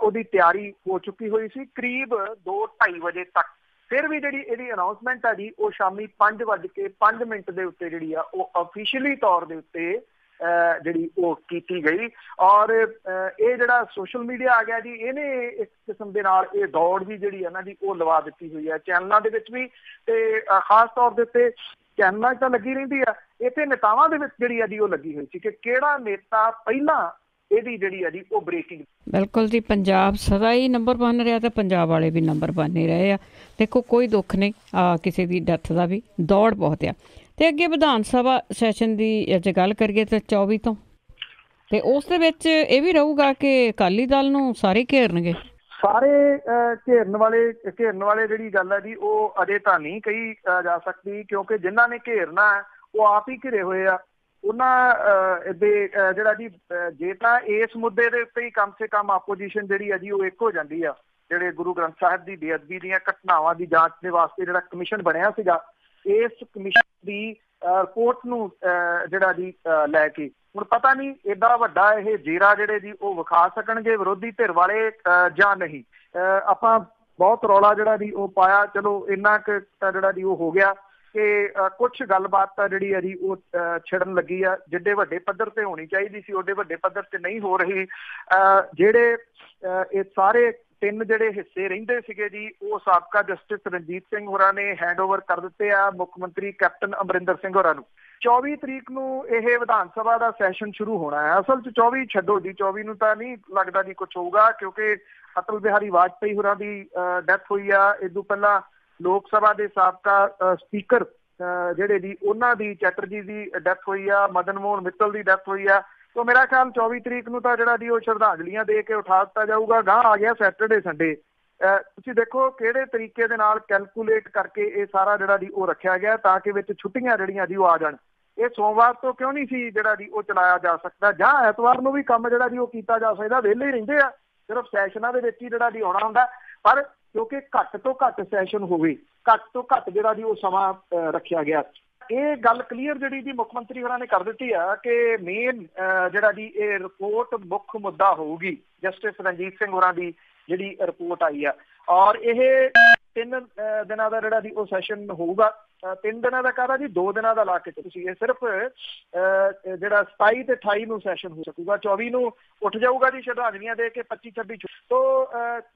ਉਹਦੀ ਤਿਆਰੀ ਹੋ ਚੁੱਕੀ ਹੋਈ ਸੀ ਕਰੀਬ 2-2:30 ਵਜੇ ਤੱਕ। ਫਿਰ ਵੀ ਜਿਹੜੀ ਇਹਦੀ ਅਨਾਊਂਸਮੈਂਟ ਆ ਜੀ ਉਹ ਸ਼ਾਮੀ 5:05 ਦੇ ਉੱਤੇ ਜਿਹੜੀ ਆ ਉਹ ਅਫੀਸ਼ੀਅਲੀ ਤੌਰ ਦੇ ਉੱਤੇ ਜਿਹੜੀ ਉਹ ਕੀਤੀ ਗਈ। ਔਰ ਇਹ ਜਿਹੜਾ ਸੋਸ਼ਲ ਮੀਡੀਆ ਆ ਗਿਆ ਜੀ ਇਹਨੇ ਇੱਕ ਕਿਸਮ ਦੇ ਨਾਲ ਇਹ ਦੌੜ ਵੀ ਜਿਹੜੀ ਹੈ ਨਾ ਜੀ ਉਹ ਲਵਾ ਦਿੱਤੀ ਹੋਈ ਹੈ ਚੈਨਲਾਂ ਦੇ ਵਿੱਚ ਵੀ, ਤੇ ਖਾਸ ਤੌਰ ਦੇ ਉੱਤੇ ਚੈਨਲਾਂ 'ਚ ਤਾਂ ਲੱਗੀ ਰਹਿੰਦੀ ਆ, ਇੱਥੇ ਨੇਤਾਵਾਂ ਦੇ ਵਿੱਚ ਜਿਹੜੀ ਆ ਜੀ ਉਹ ਲੱਗੀ ਹੋਈ ਸੀ ਕਿ ਕਿਹੜਾ ਨੇਤਾ ਪਹਿਲਾਂ ਇਹਦੀ ਜਿਹੜੀ ਆ ਜੀ ਉਹ ਬ੍ਰੇਕਿੰਗ। ਬਿਲਕੁਲ ਜੀ, ਪੰਜਾਬ ਸਦਾ ਹੀ ਨੰਬਰ 1 ਰਿਹਾ ਤੇ ਪੰਜਾਬ ਵਾਲੇ ਵੀ ਨੰਬਰ 1 ਹੀ ਰਹੇ ਆ। ਦੇਖੋ ਕੋਈ ਦੁੱਖ ਨਹੀਂ ਕਿਸੇ ਦੀ ਡੈਥ ਦਾ ਵੀ, ਦੌੜ ਬਹੁਤ ਆ। ਤੇ ਅੱਗੇ ਵਿਧਾਨ ਸਭਾ ਸੈਸ਼ਨ ਦੀ ਜੇ ਗੱਲ ਕਰੀਏ ਤਾਂ 24 ਤੋਂ, ਤੇ ਉਸ ਦੇ ਵਿੱਚ ਇਹ ਵੀ ਰਹੂਗਾ ਕਿ ਅਕਾਲੀ ਦਲ ਨੂੰ ਸਾਰੇ ਘੇਰਨਗੇ। ਸਾਰੇ ਘੇਰਨ ਵਾਲੇ ਜਿਹੜੀ ਗੱਲ ਹੈ ਜੀ ਉਹ ਅਜੇ ਤਾਂ ਨਹੀਂ ਕਹੀ ਜਾ ਸਕਦੀ, ਕਿਉਂਕਿ ਜਿਨ੍ਹਾਂ ਨੇ ਘੇਰਨਾ ਉਹ ਆਪ ਹੀ ਘਿਰੇ ਹੋਏ ਆ। ਉਹਨਾਂ ਦੇ ਜਿਹੜਾ ਜੀ ਜੇ ਤਾਂ ਇਸ ਮੁੱਦੇ ਦੇ ਉੱਤੇ ਹੀ ਕਮ ਸੇ ਕਮ ਆਪੋਜੀਸ਼ਨ ਜਿਹੜੀ ਹੈ ਜੀ ਉਹ ਇੱਕ ਹੋ ਜਾਂਦੀ ਆ, ਜਿਹੜੇ ਗੁਰੂ ਗ੍ਰੰਥ ਸਾਹਿਬ ਦੀ ਬੇਅਦਬੀ ਦੀਆਂ ਘਟਨਾਵਾਂ ਦੀ ਜਾਂਚ ਦੇ ਵਾਸਤੇ ਜਿਹੜਾ ਕਮਿਸ਼ਨ ਬਣਿਆ ਸੀਗਾ, ਇਸ ਕਮਿਸ਼ਨ ਦੀ ਰਿਪੋਰਟ ਨੂੰ ਜਿਹੜਾ ਜੀ ਲੈ ਕੇ ਹੁਣ ਪਤਾ ਨਹੀਂ ਏਡਾ ਵੱਡਾ ਇਹ ਜੇਰਾ ਜਿਹੜੇ ਜੀ ਉਹ ਵਿਖਾ ਸਕਣਗੇ ਵਿਰੋਧੀ ਧਿਰ ਵਾਲੇ ਜਾਂ ਨਹੀਂ। ਆਪਾਂ ਬਹੁਤ ਰੌਲਾ ਜਿਹੜਾ ਜੀ ਉਹ ਪਾਇਆ, ਚਲੋ ਇੰਨਾ ਕੁ ਜਿਹੜਾ ਜੀ ਉਹ ਹੋ ਗਿਆ ਕਿ ਕੁਛ ਗੱਲਬਾਤ ਤਾਂ ਜਿਹੜੀ ਹੈ ਜੀ ਉਹ ਛਿੜਨ ਲੱਗੀ ਆ, ਜਿੱਡੇ ਵੱਡੇ ਪੱਧਰ ਤੇ ਹੋਣੀ ਚਾਹੀਦੀ ਸੀ ਓਡੇ ਵੱਡੇ ਪੱਧਰ ਤੇ ਨਹੀਂ ਹੋ ਰਹੀ। ਜਿਹੜੇ ਇਹ ਸਾਰੇ 3 ਜਿਹੜੇ ਹਿੱਸੇ ਰਹਿੰਦੇ ਸੀਗੇ ਜੀ ਉਹ ਸਾਬਕਾ ਜਸਟਿਸ ਰਣਜੀਤ ਸਿੰਘ ਹੋਰਾਂ ਨੇ ਹੈਂਡਓਵਰ ਕਰ ਦਿੱਤੇ ਆ ਮੁੱਖ ਮੰਤਰੀ ਕੈਪਟਨ ਅਮਰਿੰਦਰ ਸਿੰਘ ਹੋਰਾਂ ਨੂੰ। 24 ਤਰੀਕ ਨੂੰ ਇਹ ਵਿਧਾਨ ਸਭਾ ਦਾ ਸੈਸ਼ਨ ਸ਼ੁਰੂ ਹੋਣਾ ਹੈ। ਅਸਲ 'ਚ 24 ਛੱਡੋ ਜੀ, 24 ਨੂੰ ਤਾਂ ਨਹੀਂ ਲੱਗਦਾ ਜੀ ਕੁਛ ਹੋਊਗਾ, ਕਿਉਂਕਿ ਅਟਲ ਬਿਹਾਰੀ ਵਾਜਪਾਈ ਹੋਰਾਂ ਦੀ ਡੈਥ ਹੋਈ ਆ। ਇਸ ਤੋਂ ਪਹਿਲਾਂ ਲੋਕ ਸਭਾ ਦੇ ਸਾਬਕਾ ਸਪੀਕਰ ਜਿਹੜੇ ਜੀ ਉਹਨਾਂ ਦੀ ਚੈਟਰਜੀ ਦੀ ਡੈਥ ਹੋਈ ਆ, ਮਦਨ ਮੋਹਨ ਮਿੱਤਲ ਦੀ ਡੈਥ ਹੋਈ ਆ। ਤੋ ਮੇਰਾ ਖਿਆਲ 24 ਤਰੀਕ ਨੂੰ ਤਾਂ ਜਿਹੜਾ ਜੀ ਉਹ ਸ਼ਰਧਾਂਜਲੀਆਂ ਦੇ ਕੇ ਉਠਾ ਦਿੱਤਾ ਜਾਊਗਾ। ਗਾਂਹ ਆ ਗਿਆ ਸੈਟਰਡੇ ਸੰਡੇ। ਤੁਸੀਂ ਦੇਖੋ ਕਿਹੜੇ ਤਰੀਕੇ ਦੇ ਨਾਲ ਕੈਲਕੂਲੇਟ ਕਰਕੇ ਇਹ ਸਾਰਾ ਜਿਹੜਾ ਜੀ ਉਹ ਰੱਖਿਆ ਗਿਆ ਤਾਂ ਕਿ ਵਿੱਚ ਛੁੱਟੀਆਂ ਜਿਹੜੀਆਂ ਜੀ ਉਹ ਆ ਜਾਣ। ਇਹ ਸੋਮਵਾਰ ਤੋਂ ਕਿਉਂ ਨਹੀਂ ਸੀ ਜਿਹੜਾ ਜੀ ਉਹ ਚਲਾਇਆ ਜਾ ਸਕਦਾ, ਜਾਂ ਐਤਵਾਰ ਨੂੰ ਵੀ ਕੰਮ ਜਿਹੜਾ ਜੀ ਉਹ ਕੀਤਾ ਜਾ ਸਕਦਾ। ਵਿਹਲੇ ਹੀ ਰਹਿੰਦੇ ਆ, ਸਿਰਫ ਸੈਸ਼ਨਾਂ ਦੇ ਵਿੱਚ ਹੀ ਜਿਹੜਾ ਜੀ ਆਉਣਾ ਹੁੰਦਾ। ਪਰ ਕਿਉਂਕਿ ਘੱਟ ਤੋਂ ਘੱਟ ਸੈਸ਼ਨ ਹੋਵੇ, ਘੱਟ ਤੋਂ ਘੱਟ ਜਿਹੜਾ ਜੀ ਉਹ ਸਮਾਂ ਰੱਖਿਆ ਗਿਆ। ਇਹ ਗੱਲ ਕਲੀਅਰ ਜਿਹੜੀ ਜੀ ਮੁੱਖ ਮੰਤਰੀ ਹੋਰਾਂ ਨੇ ਕਰ ਦਿੱਤੀ ਆ ਕਿ ਮੇਨ ਜਿਹੜਾ ਜੀ ਇਹ ਰਿਪੋਰਟ ਮੁੱਖ ਮੁੱਦਾ ਹੋਊਗੀ ਜਸਟਿਸ ਰਣਜੀਤ ਸਿੰਘ ਹੋਰਾਂ ਦੀ ਜਿਹੜੀ ਰਿਪੋਰਟ ਆਈ ਆ। ਔਰ ਇਹ 3 ਦਿਨਾਂ ਦਾ ਜਿਹੜਾ ਜੀ ਉਹ ਸੈਸ਼ਨ ਹੋਊਗਾ। 3 ਦਿਨਾਂ ਦਾ ਕਾਹਦਾ ਜੀ, 2 ਦਿਨਾਂ ਦਾ ਲਾ ਕੇ ਤੁਸੀਂ, ਇਹ ਸਿਰਫ ਜਿਹੜਾ 27 ਤੇ 28 ਨੂੰ ਸੈਸ਼ਨ ਹੋ ਸਕੂਗਾ। 24 ਨੂੰ ਉੱਠ ਜਾਊਗਾ ਜੀ ਸ਼ਰਧਾਂਜਲੀਆਂ ਦੇ ਕੇ, 25-26 ਤੋਂ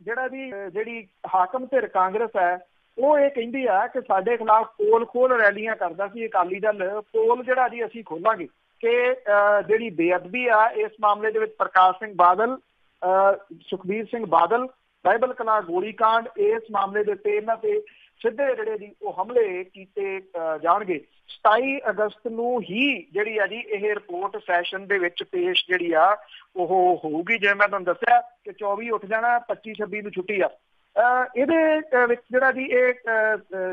ਜਿਹੜਾ ਜੀ ਜਿਹੜੀ ਹਾਕਮ ਧਿਰ ਕਾਂਗਰਸ ਹੈ ਉਹ ਇਹ ਕਹਿੰਦੀ ਆ ਕਿ ਸਾਡੇ ਖਿਲਾਫ ਪੋਲ ਖੋਲ ਰੈਲੀਆਂ ਕਰਦਾ ਸੀ ਅਕਾਲੀ ਦਲ। ਪੋਲ ਜਿਹੜਾ ਜੀ ਅਸੀਂ ਖੋਲਾਂਗੇ ਕਿ ਜਿਹੜੀ ਬੇਅਦਬੀ ਆ ਇਸ ਮਾਮਲੇ ਦੇ ਵਿੱਚ ਪ੍ਰਕਾਸ਼ ਸਿੰਘ ਬਾਦਲ, ਸੁਖਬੀਰ ਸਿੰਘ ਬਾਦਲ, ਬਾਈਬਲ ਕਲਾਂ ਗੋਲੀकांड, ਇਸ ਮਾਮਲੇ ਦੇ ਉੱਤੇ ਇਹਨਾਂ ਤੇ ਸਿੱਧੇ ਜਿਹੜੇ ਜੀ ਉਹ ਹਮਲੇ ਕੀਤੇ ਜਾਣਗੇ। 27 ਅਗਸਤ ਨੂੰ ਹੀ ਜਿਹੜੀ ਆ ਜੀ ਇਹ ਰਿਪੋਰਟ ਸੈਸ਼ਨ ਦੇ ਵਿੱਚ ਪੇਸ਼ ਜਿਹੜੀ ਆ ਉਹ ਹੋਊਗੀ। ਜਿਵੇਂ ਮੈਂ ਤੁਹਾਨੂੰ ਦੱਸਿਆ ਕਿ 24 ਉੱਠ ਜਾਣਾ, 25-26 ਨੂੰ ਛੁੱਟੀ ਆ। ਇਹਦੇ ਵਿੱਚ ਜਿਹੜਾ ਜੀ ਇਹ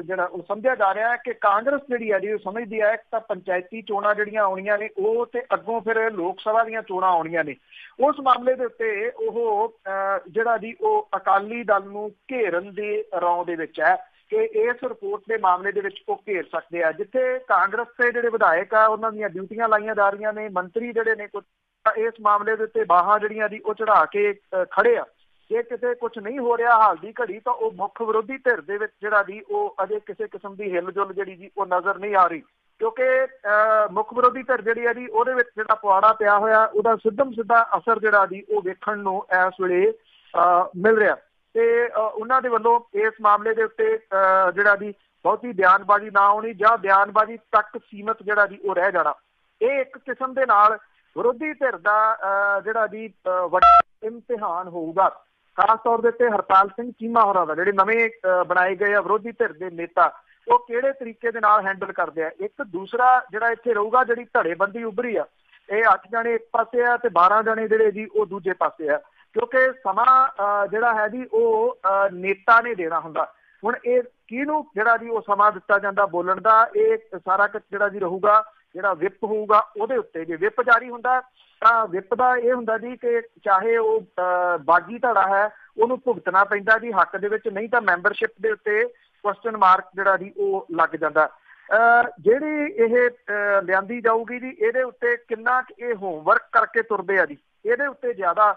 ਜਿਹੜਾ ਉਹ ਸਮਝਿਆ ਜਾ ਰਿਹਾ ਹੈ ਕਿ ਕਾਂਗਰਸ ਜਿਹੜੀ ਆ ਜੀ ਉਹ ਸਮਝਦੀ ਹੈ ਇੱਕ ਤਾਂ ਪੰਚਾਇਤੀ ਚੋਣਾਂ ਜਿਹੜੀਆਂ ਆਉਣੀਆਂ ਨੇ ਉਹ ਤੇ ਅੱਗੋਂ ਫਿਰ ਲੋਕ ਸਭਾ ਦੀਆਂ ਚੋਣਾਂ ਆਉਣੀਆਂ ਨੇ, ਉਸ ਮਾਮਲੇ ਦੇ ਉੱਤੇ ਉਹ ਜਿਹੜਾ ਜੀ ਉਹ ਅਕਾਲੀ ਦਲ ਨੂੰ ਘੇਰਨ ਦੇ ਰੌਂ ਦੇ ਵਿੱਚ ਹੈ ਕਿ ਇਸ ਰਿਪੋਰਟ ਦੇ ਮਾਮਲੇ ਦੇ ਵਿੱਚ ਉਹ ਘੇਰ ਸਕਦੇ ਆ। ਜਿੱਥੇ ਕਾਂਗਰਸ ਦੇ ਜਿਹੜੇ ਵਿਧਾਇਕ ਆ ਉਹਨਾਂ ਦੀਆਂ ਡਿਊਟੀਆਂ ਲਾਈਆਂ ਜਾ ਰਹੀਆਂ ਨੇ, ਮੰਤਰੀ ਜਿਹੜੇ ਨੇ ਕੁਝ ਇਸ ਮਾਮਲੇ ਦੇ ਉੱਤੇ ਬਾਹਾਂ ਜਿਹੜੀਆਂ ਜੀ ਉਹ ਚੜਾ ਕੇ ਖੜੇ ਆ। ਜੇ ਕਿਤੇ ਕੁਛ ਨਹੀਂ ਹੋ ਰਿਹਾ ਹਾਲ ਦੀ ਘੜੀ ਤਾਂ ਉਹ ਮੁੱਖ ਵਿਰੋਧੀ ਧਿਰ ਦੇ ਵਿੱਚ ਜਿਹੜਾ ਜੀ ਉਹ ਅਜੇ ਕਿਸੇ ਕਿਸਮ ਦੀ ਹਿਲਜੁਲ ਜਿਹੜੀ ਜੀ ਉਹ ਨਜ਼ਰ ਨਹੀਂ ਆ ਰਹੀ, ਕਿਉਂਕਿ ਮੁੱਖ ਵਿਰੋਧੀ ਧਿਰ ਜਿਹੜੀ ਹੈ ਜੀ ਉਹਦੇ ਵਿੱਚ ਜਿਹੜਾ ਪੁਆੜਾ ਪਿਆ ਹੋਇਆ ਉਹਦਾ ਸਿੱਧਾ ਅਸਰ ਜਿਹੜਾ ਜੀ ਉਹ ਵੇਖਣ ਨੂੰ ਇਸ ਵੇਲੇ ਮਿਲ ਰਿਹਾ। ਤੇ ਉਹਨਾਂ ਦੇ ਵੱਲੋਂ ਇਸ ਮਾਮਲੇ ਦੇ ਉੱਤੇ ਜਿਹੜਾ ਜੀ ਬਹੁਤੀ ਬਿਆਨਬਾਜ਼ੀ ਨਾ ਹੋਣੀ ਜਾਂ ਬਿਆਨਬਾਜ਼ੀ ਤੱਕ ਸੀਮਤ ਜਿਹੜਾ ਜੀ ਉਹ ਰਹਿ ਜਾਣਾ, ਇਹ ਇੱਕ ਕਿਸਮ ਦੇ ਨਾਲ ਵਿਰੋਧੀ ਧਿਰ ਦਾ ਜਿਹੜਾ ਜੀ ਵੱਡਾ ਇਮਤਿਹਾਨ ਹੋਊਗਾ। ਖਾਸ ਤੌਰ ਦੇ ਉੱਤੇ ਹਰਪਾਲ ਸਿੰਘ ਚੀਮਾ ਹੋਰਾਂ ਦਾ, ਜਿਹੜੇ ਨਵੇਂ ਬਣਾਏ ਗਏ ਆ ਵਿਰੋਧੀ ਧਿਰ ਦੇ ਨੇਤਾ, ਉਹ ਕਿਹੜੇ ਤਰੀਕੇ ਦੇ ਨਾਲ ਹੈਂਡਲ ਕਰਦੇ ਆ। ਇੱਕ ਦੂਸਰਾ ਜਿਹੜਾ ਇੱਥੇ ਰਹੂਗਾ, ਜਿਹੜੀ ਧੜੇਬੰਦੀ ਉੱਭਰੀ ਆ, ਇਹ 8 ਜਣੇ ਇੱਕ ਪਾਸੇ ਆ ਤੇ 12 ਜਣੇ ਜਿਹੜੇ ਜੀ ਉਹ ਦੂਜੇ ਪਾਸੇ ਆ, ਕਿਉਂਕਿ ਸਮਾਂ ਜਿਹੜਾ ਹੈ ਜੀ ਉਹ ਨੇਤਾ ਨੇ ਦੇਣਾ ਹੁੰਦਾ। ਹੁਣ ਇਹ ਕਿਹਨੂੰ ਜਿਹੜਾ ਜੀ ਉਹ ਸਮਾਂ ਦਿੱਤਾ ਜਾਂਦਾ ਬੋਲਣ ਦਾ, ਇਹ ਸਾਰਾ ਕੁਝ ਜਿਹੜਾ ਜੀ ਰਹੂਗਾ ਜਿਹੜਾ ਵਿਪ ਹੋਊਗਾ ਉਹਦੇ ਉੱਤੇ। ਜੇ ਵਿਪ ਜਾਰੀ ਹੁੰਦਾ ਤਾਂ ਵਿਪ ਦਾ ਇਹ ਹੁੰਦਾ ਜੀ ਕਿ ਚਾਹੇ ਉਹ ਬਾਗੀ ਧੜਾ ਹੈ ਉਹਨੂੰ ਭੁਗਤਣਾ ਪੈਂਦਾ ਜੀ ਹੱਕ ਦੇ ਵਿੱਚ, ਨਹੀਂ ਤਾਂ ਮੈਂਬਰਸ਼ਿਪ ਦੇ ਉੱਤੇ ਕੁਐਸਚਨ ਮਾਰਕ ਜਿਹੜਾ ਜੀ ਉਹ ਲੱਗ ਜਾਂਦਾ। ਜਿਹੜੀ ਇਹ ਲਿਆਂਦੀ ਜਾਊਗੀ ਜੀ ਇਹਦੇ ਉੱਤੇ ਕਿੰਨਾ ਇਹ ਹੋਮਵਰਕ ਕਰਕੇ ਤੁਰਦੇ ਆ ਜੀ, ਇਹਦੇ ਉੱਤੇ ਜ਼ਿਆਦਾ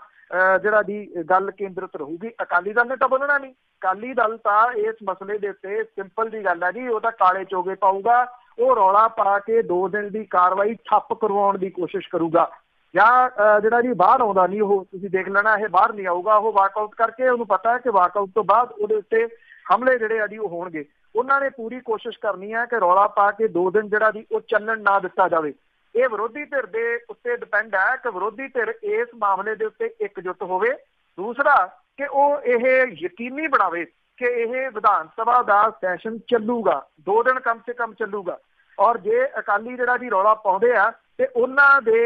ਜਿਹੜਾ ਜੀ ਗੱਲ ਕੇਂਦਰਿਤ ਰਹੂਗੀ। ਅਕਾਲੀ ਦਲ ਨੇ ਤਾਂ ਬੋਲਣਾ ਨਹੀਂ, ਅਕਾਲੀ ਦਲ ਤਾਂ ਇਸ ਮਸਲੇ ਦੇ ਉੱਤੇ ਸਿੰਪਲ ਦੀ ਗੱਲ ਹੈ ਜੀ, ਉਹ ਤਾਂ ਕਾਲੇ ਚੋਗੇ ਪਾਊਗਾ, ਉਹ ਰੌਲਾ ਪਾ ਕੇ 2 ਦਿਨ ਦੀ ਕਾਰਵਾਈ ਠੱਪ ਕਰਵਾਉਣ ਦੀ ਕੋਸ਼ਿਸ਼ ਕਰੂਗਾ, ਜਾਂ ਜਿਹੜਾ ਜੀ ਬਾਹਰ ਆਉਂਦਾ ਨਹੀਂ, ਉਹ ਤੁਸੀਂ ਦੇਖ ਲੈਣਾ ਇਹ ਬਾਹਰ ਨਹੀਂ ਆਊਗਾ, ਉਹ ਵਾਕਆਊਟ ਕਰਕੇ, ਉਹਨੂੰ ਪਤਾ ਹੈ ਕਿ ਵਾਕਆਊਟ ਤੋਂ ਬਾਅਦ ਉਹਦੇ ਉੱਤੇ ਹਮਲੇ ਜਿਹੜੇ ਆ ਜੀ ਉਹ ਹੋਣਗੇ। ਉਹਨਾਂ ਨੇ ਪੂਰੀ ਕੋਸ਼ਿਸ਼ ਕਰਨੀ ਹੈ ਕਿ ਰੌਲਾ ਪਾ ਕੇ 2 ਦਿਨ ਜਿਹੜਾ ਜੀ ਉਹ ਚੱਲਣ ਨਾ ਦਿੱਤਾ ਜਾਵੇ। ਇਹ ਵਿਰੋਧੀ ਧਿਰ ਦੇ ਉੱਤੇ ਡਿਪੈਂਡ ਹੈ ਕਿ ਵਿਰੋਧੀ ਧਿਰ ਇਸ ਮਾਮਲੇ ਦੇ ਉੱਤੇ ਇਕਜੁੱਟ ਹੋਵੇ। ਦੂਸਰਾ ਕਿ ਉਹ ਇਹ ਯਕੀਨੀ ਬਣਾਵੇ ਕਿ ਇਹ ਵਿਧਾਨ ਸਭਾ ਦਾ ਸੈਸ਼ਨ ਚੱਲੂਗਾ, 2 ਦਿਨ ਕਮ ਸੇ ਕਮ ਚੱਲੂਗਾ। ਔਰ ਜੇ ਅਕਾਲੀ ਜਿਹੜਾ ਜੀ ਰੌਲਾ ਪਾਉਂਦੇ ਆ ਤੇ ਉਹਨਾਂ ਦੇ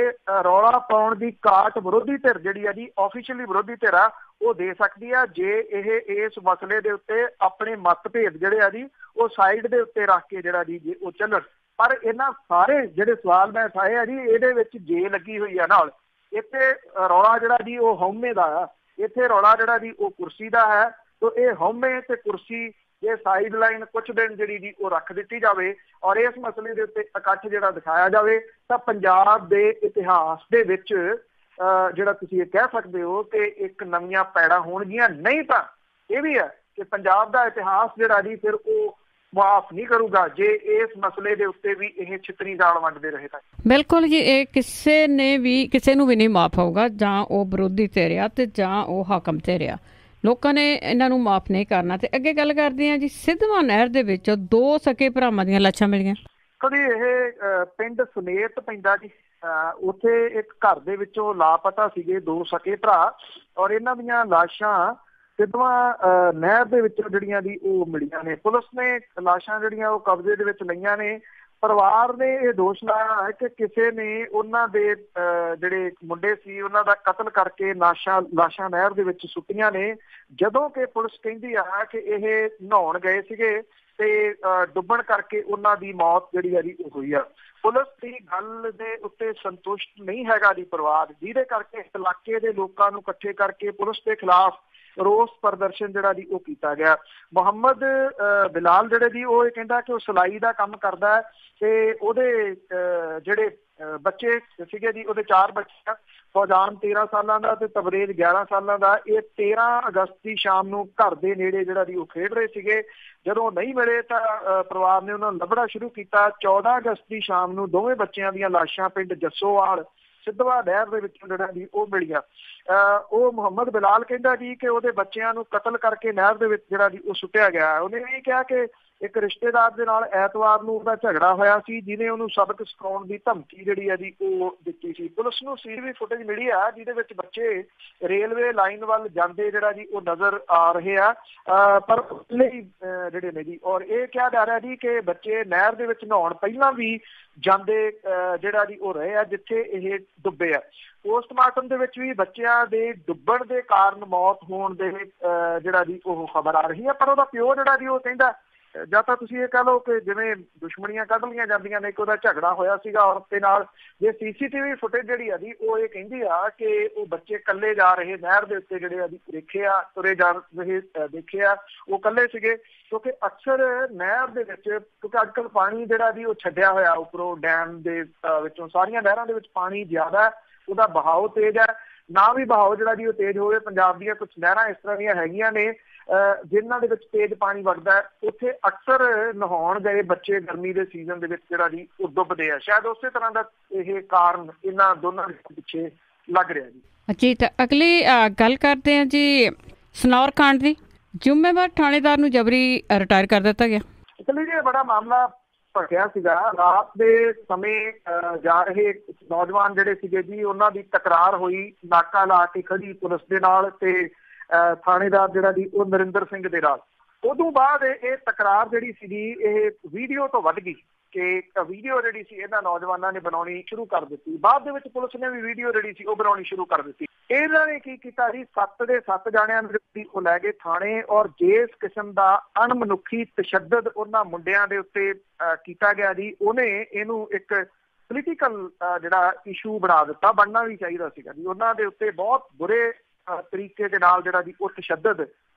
ਰੌਲਾ ਪਾਉਣ ਦੀ ਕਾਟ ਵਿਰੋਧੀ ਧਿਰ ਜਿਹੜੀ ਆ ਜੀ ਆਫੀਸ਼ੀਅਲੀ ਵਿਰੋਧੀ ਧਿਰ ਆ ਉਹ ਦੇ ਸਕਦੀ ਆ, ਜੇ ਇਹ ਇਸ ਮਸਲੇ ਦੇ ਉੱਤੇ ਆਪਣੇ ਮਤਭੇਦ ਜਿਹੜੇ ਆ ਜੀ ਉਹ ਸਾਈਡ ਦੇ ਉੱਤੇ ਰੱਖ ਕੇ ਜਿਹੜਾ ਜੀ ਜੇ ਉਹ ਚੱਲਣ। ਪਰ ਇਹਨਾਂ ਸਾਰੇ ਜਿਹੜੇ ਸਵਾਲ ਮੈਂ ਉਠਾਏ ਆ ਜੀ ਇਹਦੇ ਵਿੱਚ ਜੇ ਲੱਗੀ ਹੋਈ ਆ ਨਾਲ, ਇੱਥੇ ਰੌਲਾ ਜਿਹੜਾ ਜੀ ਉਹ ਹਉਮੈ ਦਾ ਆ, ਇੱਥੇ ਰੌਲਾ ਜਿਹੜਾ ਜੀ ਉਹ ਕੁਰਸੀ ਦਾ ਹੈ। ਤੋ ਇਹ ਹਉਮੈ ਤੇ ਕੁਰਸੀ ਇਹ ਸਾਈਡ ਲਾਈਨ ਕੁਛ ਦਿਨ ਜਿਹੜੀ ਜੀ ਉਹ ਰੱਖ ਦਿੱਤੀ ਜਾਵੇ ਔਰ ਇਸ ਮਸਲੇ ਦੇ ਉੱਤੇ ਇਕੱਠ ਜਿਹੜਾ ਦਿਖਾਇਆ ਜਾਵੇ ਤਾਂ ਪੰਜਾਬ ਦੇ ਇਤਿਹਾਸ ਦੇ ਵਿੱਚ ਜਿਹੜਾ ਤੁਸੀਂ ਇਹ ਕਹਿ ਸਕਦੇ ਹੋ ਕਿ ਇੱਕ ਨਵੀਆਂ ਪੈੜਾਂ ਹੋਣਗੀਆਂ। ਨਹੀਂ ਤਾਂ ਇਹ ਵੀ ਹੈ ਕਿ ਪੰਜਾਬ ਦਾ ਇਤਿਹਾਸ ਜਿਹੜਾ ਜੀ ਫਿਰ ਉਹ ਮਾਫ ਨਹੀਂ ਕਰੂਗਾ ਜੇ ਇਸ ਮਸਲੇ ਦੇ ਉੱਤੇ ਵੀ ਇਹ ਛਿੱਤਰੀ ਜਾਲ ਵੰਡਦੇ ਰਹੇ ਤਾਂ। ਬਿਲਕੁਲ ਜੀ, ਇਹ ਕਿਸੇ ਨੂੰ ਵੀ ਨਹੀਂ ਮਾਫ ਹੋਊਗਾ, ਜਾਂ ਉਹ ਵਿਰੋਧੀ ਧਿਰ ਆ ਤੇ ਜਾਂ ਉਹ ਹਾਕਮ ਧਿਰ ਆ। ਲੋਕਾਂ ਨੇ ਇਹਨਾਂ ਨੂੰ ਮਾਫ ਨਹੀਂ ਕਰਨਾ। ਤੇ ਅੱਗੇ ਗੱਲ ਕਰਦੇ ਹਾਂ ਜੀ, ਸਿੱਧਵਾਂ ਨਹਿਰ ਦੇ ਵਿੱਚ 2 ਸਕੇ ਭਰਾਵਾਂ ਦੀਆਂ ਲਾਸ਼ਾਂ ਮਿਲੀਆਂ। ਕਦੀ ਇਹ ਪਿੰਡ ਸੁਨੇਤ ਪੈਂਦਾ ਜੀ, ਉੱਥੇ ਇੱਕ ਘਰ ਦੇ ਵਿੱਚੋਂ ਲਾਪਤਾ ਸੀਗੇ 2 ਸਕੇ ਭਰਾ ਔਰ ਇਹਨਾਂ ਦੀਆਂ ਲਾਸ਼ਾਂ ਸਿੱਧਵਾਂ ਨਹਿਰ ਦੇ ਵਿੱਚੋਂ ਜਿਹੜੀਆਂ ਦੀ ਉਹ ਮਿਲੀਆਂ ਨੇ। ਪੁਲਿਸ ਨੇ ਲਾਸ਼ਾਂ ਜਿਹੜੀਆਂ ਉਹ ਕਬਜ਼ੇ ਦੇ ਵਿੱਚ ਲਈਆਂ ਨੇ। ਪਰਿਵਾਰ ਨੇ ਇਹ ਦੋਸ਼ ਲਾਇਆ ਹੈ ਕਿ ਕਿਸੇ ਨੇ ਉਹਨਾਂ ਦੇ ਜਿਹੜੇ ਮੁੰਡੇ ਸੀ ਉਹਨਾਂ ਦਾ ਕਤਲ ਕਰਕੇ ਲਾਸ਼ਾਂ ਨਹਿਰ ਦੇ ਵਿੱਚ ਸੁੱਟੀਆਂ ਨੇ, ਜਦੋਂ ਕਿ ਪੁਲਿਸ ਕਹਿੰਦੀ ਆ ਕਿ ਇਹ ਨਹਾਉਣ ਗਏ ਸੀਗੇ ਤੇ ਡੁੱਬਣ ਕਰਕੇ ਉਹਨਾਂ ਦੀ ਮੌਤ ਜਿਹੜੀ ਆ ਜੀ ਉਹ ਹੋਈ ਆ। ਪੁਲਿਸ ਦੀ ਗੱਲ ਦੇ ਉੱਤੇ ਸੰਤੁਸ਼ਟ ਨਹੀਂ ਹੈਗਾ ਜੀ ਪਰਿਵਾਰ, ਜਿਹਦੇ ਕਰਕੇ ਇਲਾਕੇ ਦੇ ਲੋਕਾਂ ਨੂੰ ਇਕੱਠੇ ਕਰਕੇ ਪੁਲਿਸ ਦੇ ਖਿਲਾਫ ਰੋਸ ਪ੍ਰਦਰਸ਼ਨ ਜਿਹੜਾ ਜੀ ਉਹ ਕੀਤਾ ਗਿਆ। ਮੁਹੰਮਦ ਬਿਲਾਲ ਜਿਹੜੇ ਜੀ ਉਹ ਇਹ ਕਹਿੰਦਾ ਕਿ ਉਹ ਸਿਲਾਈ ਦਾ ਕੰਮ ਕਰਦਾ ਹੈ ਤੇ ਉਹਦੇ ਜਿਹੜੇ ਬੱਚੇ ਸੀਗੇ ਜੀ ਉਹਦੇ 4 ਬੱਚੇ ਆ, ਫੌਜਾਨ 13 ਸਾਲਾਂ ਦਾ ਤੇ ਤਬਰੇਜ਼ 11 ਸਾਲਾਂ ਦਾ। ਇਹ 13 ਅਗਸਤ ਦੀ ਸ਼ਾਮ ਨੂੰ ਘਰ ਦੇ ਨੇੜੇ ਜਿਹੜਾ ਜੀ ਉਹ ਖੇਡ ਰਹੇ ਸੀਗੇ। ਜਦੋਂ ਨਹੀਂ ਮਿਲੇ ਤਾਂ ਪਰਿਵਾਰ ਨੇ ਉਹਨਾਂ ਨੂੰ ਲੱਭਣਾ ਸ਼ੁਰੂ ਕੀਤਾ। 14 ਅਗਸਤ ਦੀ ਸ਼ਾਮ ਨੂੰ ਦੋਵੇਂ ਬੱਚਿਆਂ ਦੀਆਂ ਲਾਸ਼ਾਂ ਪਿੰਡ ਜੱਸੋਵਾਲ ਸਿੱਧਵਾਂ ਨਹਿਰ ਦੇ ਵਿੱਚੋਂ ਜਿਹੜਾ ਜੀ ਉਹ ਮਿਲੀਆਂ। ਉਹ ਮੁਹੰਮਦ ਬਿਲਾਲ ਕਹਿੰਦਾ ਜੀ ਕਿ ਉਹਦੇ ਬੱਚਿਆਂ ਨੂੰ ਕਤਲ ਕਰਕੇ ਨਹਿਰ ਦੇ ਵਿੱਚ ਜਿਹੜਾ ਜੀ ਉਹ ਸੁੱਟਿਆ ਗਿਆ। ਉਹਨੇ ਇਹ ਕਿਹਾ ਕਿ ਇੱਕ ਰਿਸ਼ਤੇਦਾਰ ਦੇ ਨਾਲ ਐਤਵਾਰ ਨੂੰ ਉਹਦਾ ਝਗੜਾ ਹੋਇਆ ਸੀ, ਜਿਹਨੇ ਉਹਨੂੰ ਸਬਕ ਸਿਖਾਉਣ ਦੀ ਧਮਕੀ ਜਿਹੜੀ ਆ ਜੀ ਉਹ ਦਿੱਤੀ ਸੀ। ਪੁਲਿਸ ਨੂੰ ਸੀਸੀਟੀਵੀ ਫੁਟੇਜ ਮਿਲੀ ਆ ਜਿਹਦੇ ਵਿੱਚ ਬੱਚੇ ਰੇਲਵੇ ਲਾਈਨ ਵੱਲ ਜਾਂਦੇ ਜਿਹੜਾ ਜੀ ਉਹ ਨਜ਼ਰ ਆ ਰਹੇ ਆ, ਪਰ ਲਈ ਜਿਹੜੇ ਨੇ ਜੀ। ਔਰ ਇਹ ਕਿਹਾ ਜਾ ਰਿਹਾ ਜੀ ਕਿ ਬੱਚੇ ਨਹਿਰ ਦੇ ਵਿੱਚ ਨਹਾਉਣ ਪਹਿਲਾਂ ਵੀ ਜਾਂਦੇ ਜਿਹੜਾ ਜੀ ਉਹ ਰਹੇ ਆ ਜਿੱਥੇ ਇਹ ਡੁੱਬੇ ਆ। ਪੋਸਟਮਾਰਟਮ ਦੇ ਵਿੱਚ ਵੀ ਬੱਚਿਆਂ ਦੇ ਡੁੱਬਣ ਦੇ ਕਾਰਨ ਮੌਤ ਹੋਣ ਦੇ ਜਿਹੜਾ ਜੀ ਉਹ ਖਬਰ ਆ ਰਹੀ ਹੈ। ਪਰ ਉਹਦਾ ਪਿਓ ਜਿਹੜਾ ਜੀ ਉਹ ਕਹਿੰਦਾ ਜਾਂ ਤਾਂ ਤੁਸੀਂ ਇਹ ਕਹਿ ਲਓ ਕਿ ਜਿਵੇਂ ਦੁਸ਼ਮਣੀਆਂ ਕੱਢ ਲਈਆਂ ਜਾਂਦੀਆਂ ਨੇ ਕਿ ਉਹਦਾ ਝਗੜਾ ਹੋਇਆ ਸੀਗਾ ਔਰਤ ਦੇ ਨਾਲ। ਜੇ ਸੀਸੀਟੀਵੀ ਫੁਟੇਜ ਜਿਹੜੀ ਆ ਜੀ ਉਹ ਇਹ ਕਹਿੰਦੀ ਆ ਕਿ ਉਹ ਬੱਚੇ ਇਕੱਲੇ ਜਾ ਰਹੇ ਨਹਿਰ ਦੇ ਉੱਤੇ ਜਿਹੜੇ ਆ ਜੀ ਦੇਖੇ ਆ, ਤੁਰੇ ਜਾ ਰਹੇ ਦੇਖੇ ਆ, ਉਹ ਇਕੱਲੇ ਸੀਗੇ। ਕਿਉਂਕਿ ਅਕਸਰ ਨਹਿਰ ਦੇ ਵਿੱਚ, ਕਿਉਂਕਿ ਅੱਜ ਕੱਲ੍ਹ ਪਾਣੀ ਜਿਹੜਾ ਜੀ ਉਹ ਛੱਡਿਆ ਹੋਇਆ ਉੱਪਰੋਂ ਡੈਮ ਦੇ ਵਿੱਚੋਂ, ਸਾਰੀਆਂ ਨਹਿਰਾਂ ਦੇ ਵਿੱਚ ਪਾਣੀ ਜ਼ਿਆਦਾ, ਉਹਦਾ ਬਹਾਓ ਤੇਜ਼ ਹੈ। ਨਾ ਵੀ ਬਹਾਓ ਜਿਹੜਾ ਜੀ ਉਹ ਤੇਜ਼ ਹੋਵੇ, ਪੰਜਾਬ ਦੀਆਂ ਕੁਝ ਨਹਿਰਾਂ ਇਸ ਤਰ੍ਹਾਂ ਦੀਆਂ ਹੈਗੀਆਂ ਨੇ ਜਿਨ੍ਹਾਂ ਦੇ ਵਿੱਚ ਤੇਜ਼ ਪਾਣੀ ਵਗਦਾ ਹੈ, ਉੱਥੇ ਅਕਸਰ ਨਹਾਉਣ ਗਏ ਬੱਚੇ ਗਰਮੀ ਦੇ ਸੀਜ਼ਨ ਦੇ ਵਿੱਚ ਜਿਹੜਾ ਜੀ ਉਹ ਡੁੱਬਦੇ ਆ। ਸ਼ਾਇਦ ਉਸੇ ਤਰ੍ਹਾਂ ਦਾ ਇਹ ਕਾਰਨ ਇਹਨਾਂ ਦੋਨਾਂ ਦੇ ਪਿੱਛੇ ਲੱਗ ਰਿਹਾ ਜੀ। ਜੀ ਤਾਂ ਅਗਲੀ ਗੱਲ ਕਰਦੇ ਹਾਂ ਜੀ ਸਨੌਰ ਕਾਂਡ ਦੀ। ਜ਼ਿੰਮੇਵਾਰ ਥਾਣੇਦਾਰ ਨੂੰ ਜਬਰੀ ਰਿਟਾਇਰ ਕਰ ਦਿੱਤਾ ਗਿਆ। ਚਲੋ ਜੀ, ਇਹ ਬੜਾ ਮਾਮਲਾ ਭਖਿਆ ਸੀਗਾ। ਰਾਤ ਦੇ ਸਮੇਂ ਜਾ ਰਹੇ ਨੌਜਵਾਨ ਜਿਹੜੇ ਸੀਗੇ ਜੀ ਉਹਨਾਂ ਦੀ ਤਕਰਾਰ ਹੋਈ ਨਾਕਾ ਲਾ ਕੇ ਖੜੀ ਪੁਲਿਸ ਦੇ ਨਾਲ ਤੇ ਥਾਣੇਦਾਰ ਜਿਹੜਾ ਜੀ ਉਹ ਨਰਿੰਦਰ ਸਿੰਘ ਦੇ ਨਾਲ। ਉਦੋਂ ਬਾਅਦ ਇਹ ਤਕਰਾਰ ਜਿਹੜੀ ਸੀਗੀ ਇਹ ਵੀਡੀਓ ਤੋਂ ਵੱਧ ਗਈ ਕਿ ਵੀਡੀਓ ਜਿਹੜੀ ਸੀ ਇਹਨਾਂ ਨੌਜਵਾਨਾਂ ਨੇ ਬਣਾਉਣੀ ਸ਼ੁਰੂ ਕਰ ਦਿੱਤੀ। ਬਾਅਦ ਦੇ ਵਿੱਚ ਪੁਲਿਸ ਨੇ ਵੀ ਵੀਡੀਓ ਜਿਹੜੀ ਸੀ ਉਹ ਬਣਾਉਣੀ ਸ਼ੁਰੂ ਕਰ ਦਿੱਤੀ। ਇਹਨਾਂ ਨੇ ਕੀ ਕੀਤਾ ਜੀ, 7 ਦੇ 7 ਜਾਣਿਆਂ ਨੂੰ ਲੈ ਕੇ ਥਾਣੇ ਔਰ ਜਿਸ ਕਿਸਮ ਦਾ ਅਣਮਨੁੱਖੀ ਤਸ਼ੱਦਦ ਉਹਨਾਂ ਮੁੰਡਿਆਂ ਦੇ ਉੱਤੇ ਕੀਤਾ ਗਿਆ ਜੀ, ਉਹਨੇ ਇਹਨੂੰ ਇੱਕ ਪੋਲੀਟੀਕਲ ਜਿਹੜਾ ਇਸ਼ੂ ਬਣਾ ਦਿੱਤਾ। ਬਣਨਾ ਵੀ ਚਾਹੀਦਾ ਸੀਗਾ ਜੀ। ਉਹਨਾਂ ਦੇ ਉੱਤੇ ਬਹੁਤ ਬੁਰੇ ਤਰੀਕੇ ਦੇ ਨਾਲ ਜਿਹੜਾ ਜੀ ਉਹ ਤਸ਼ੱਦਦ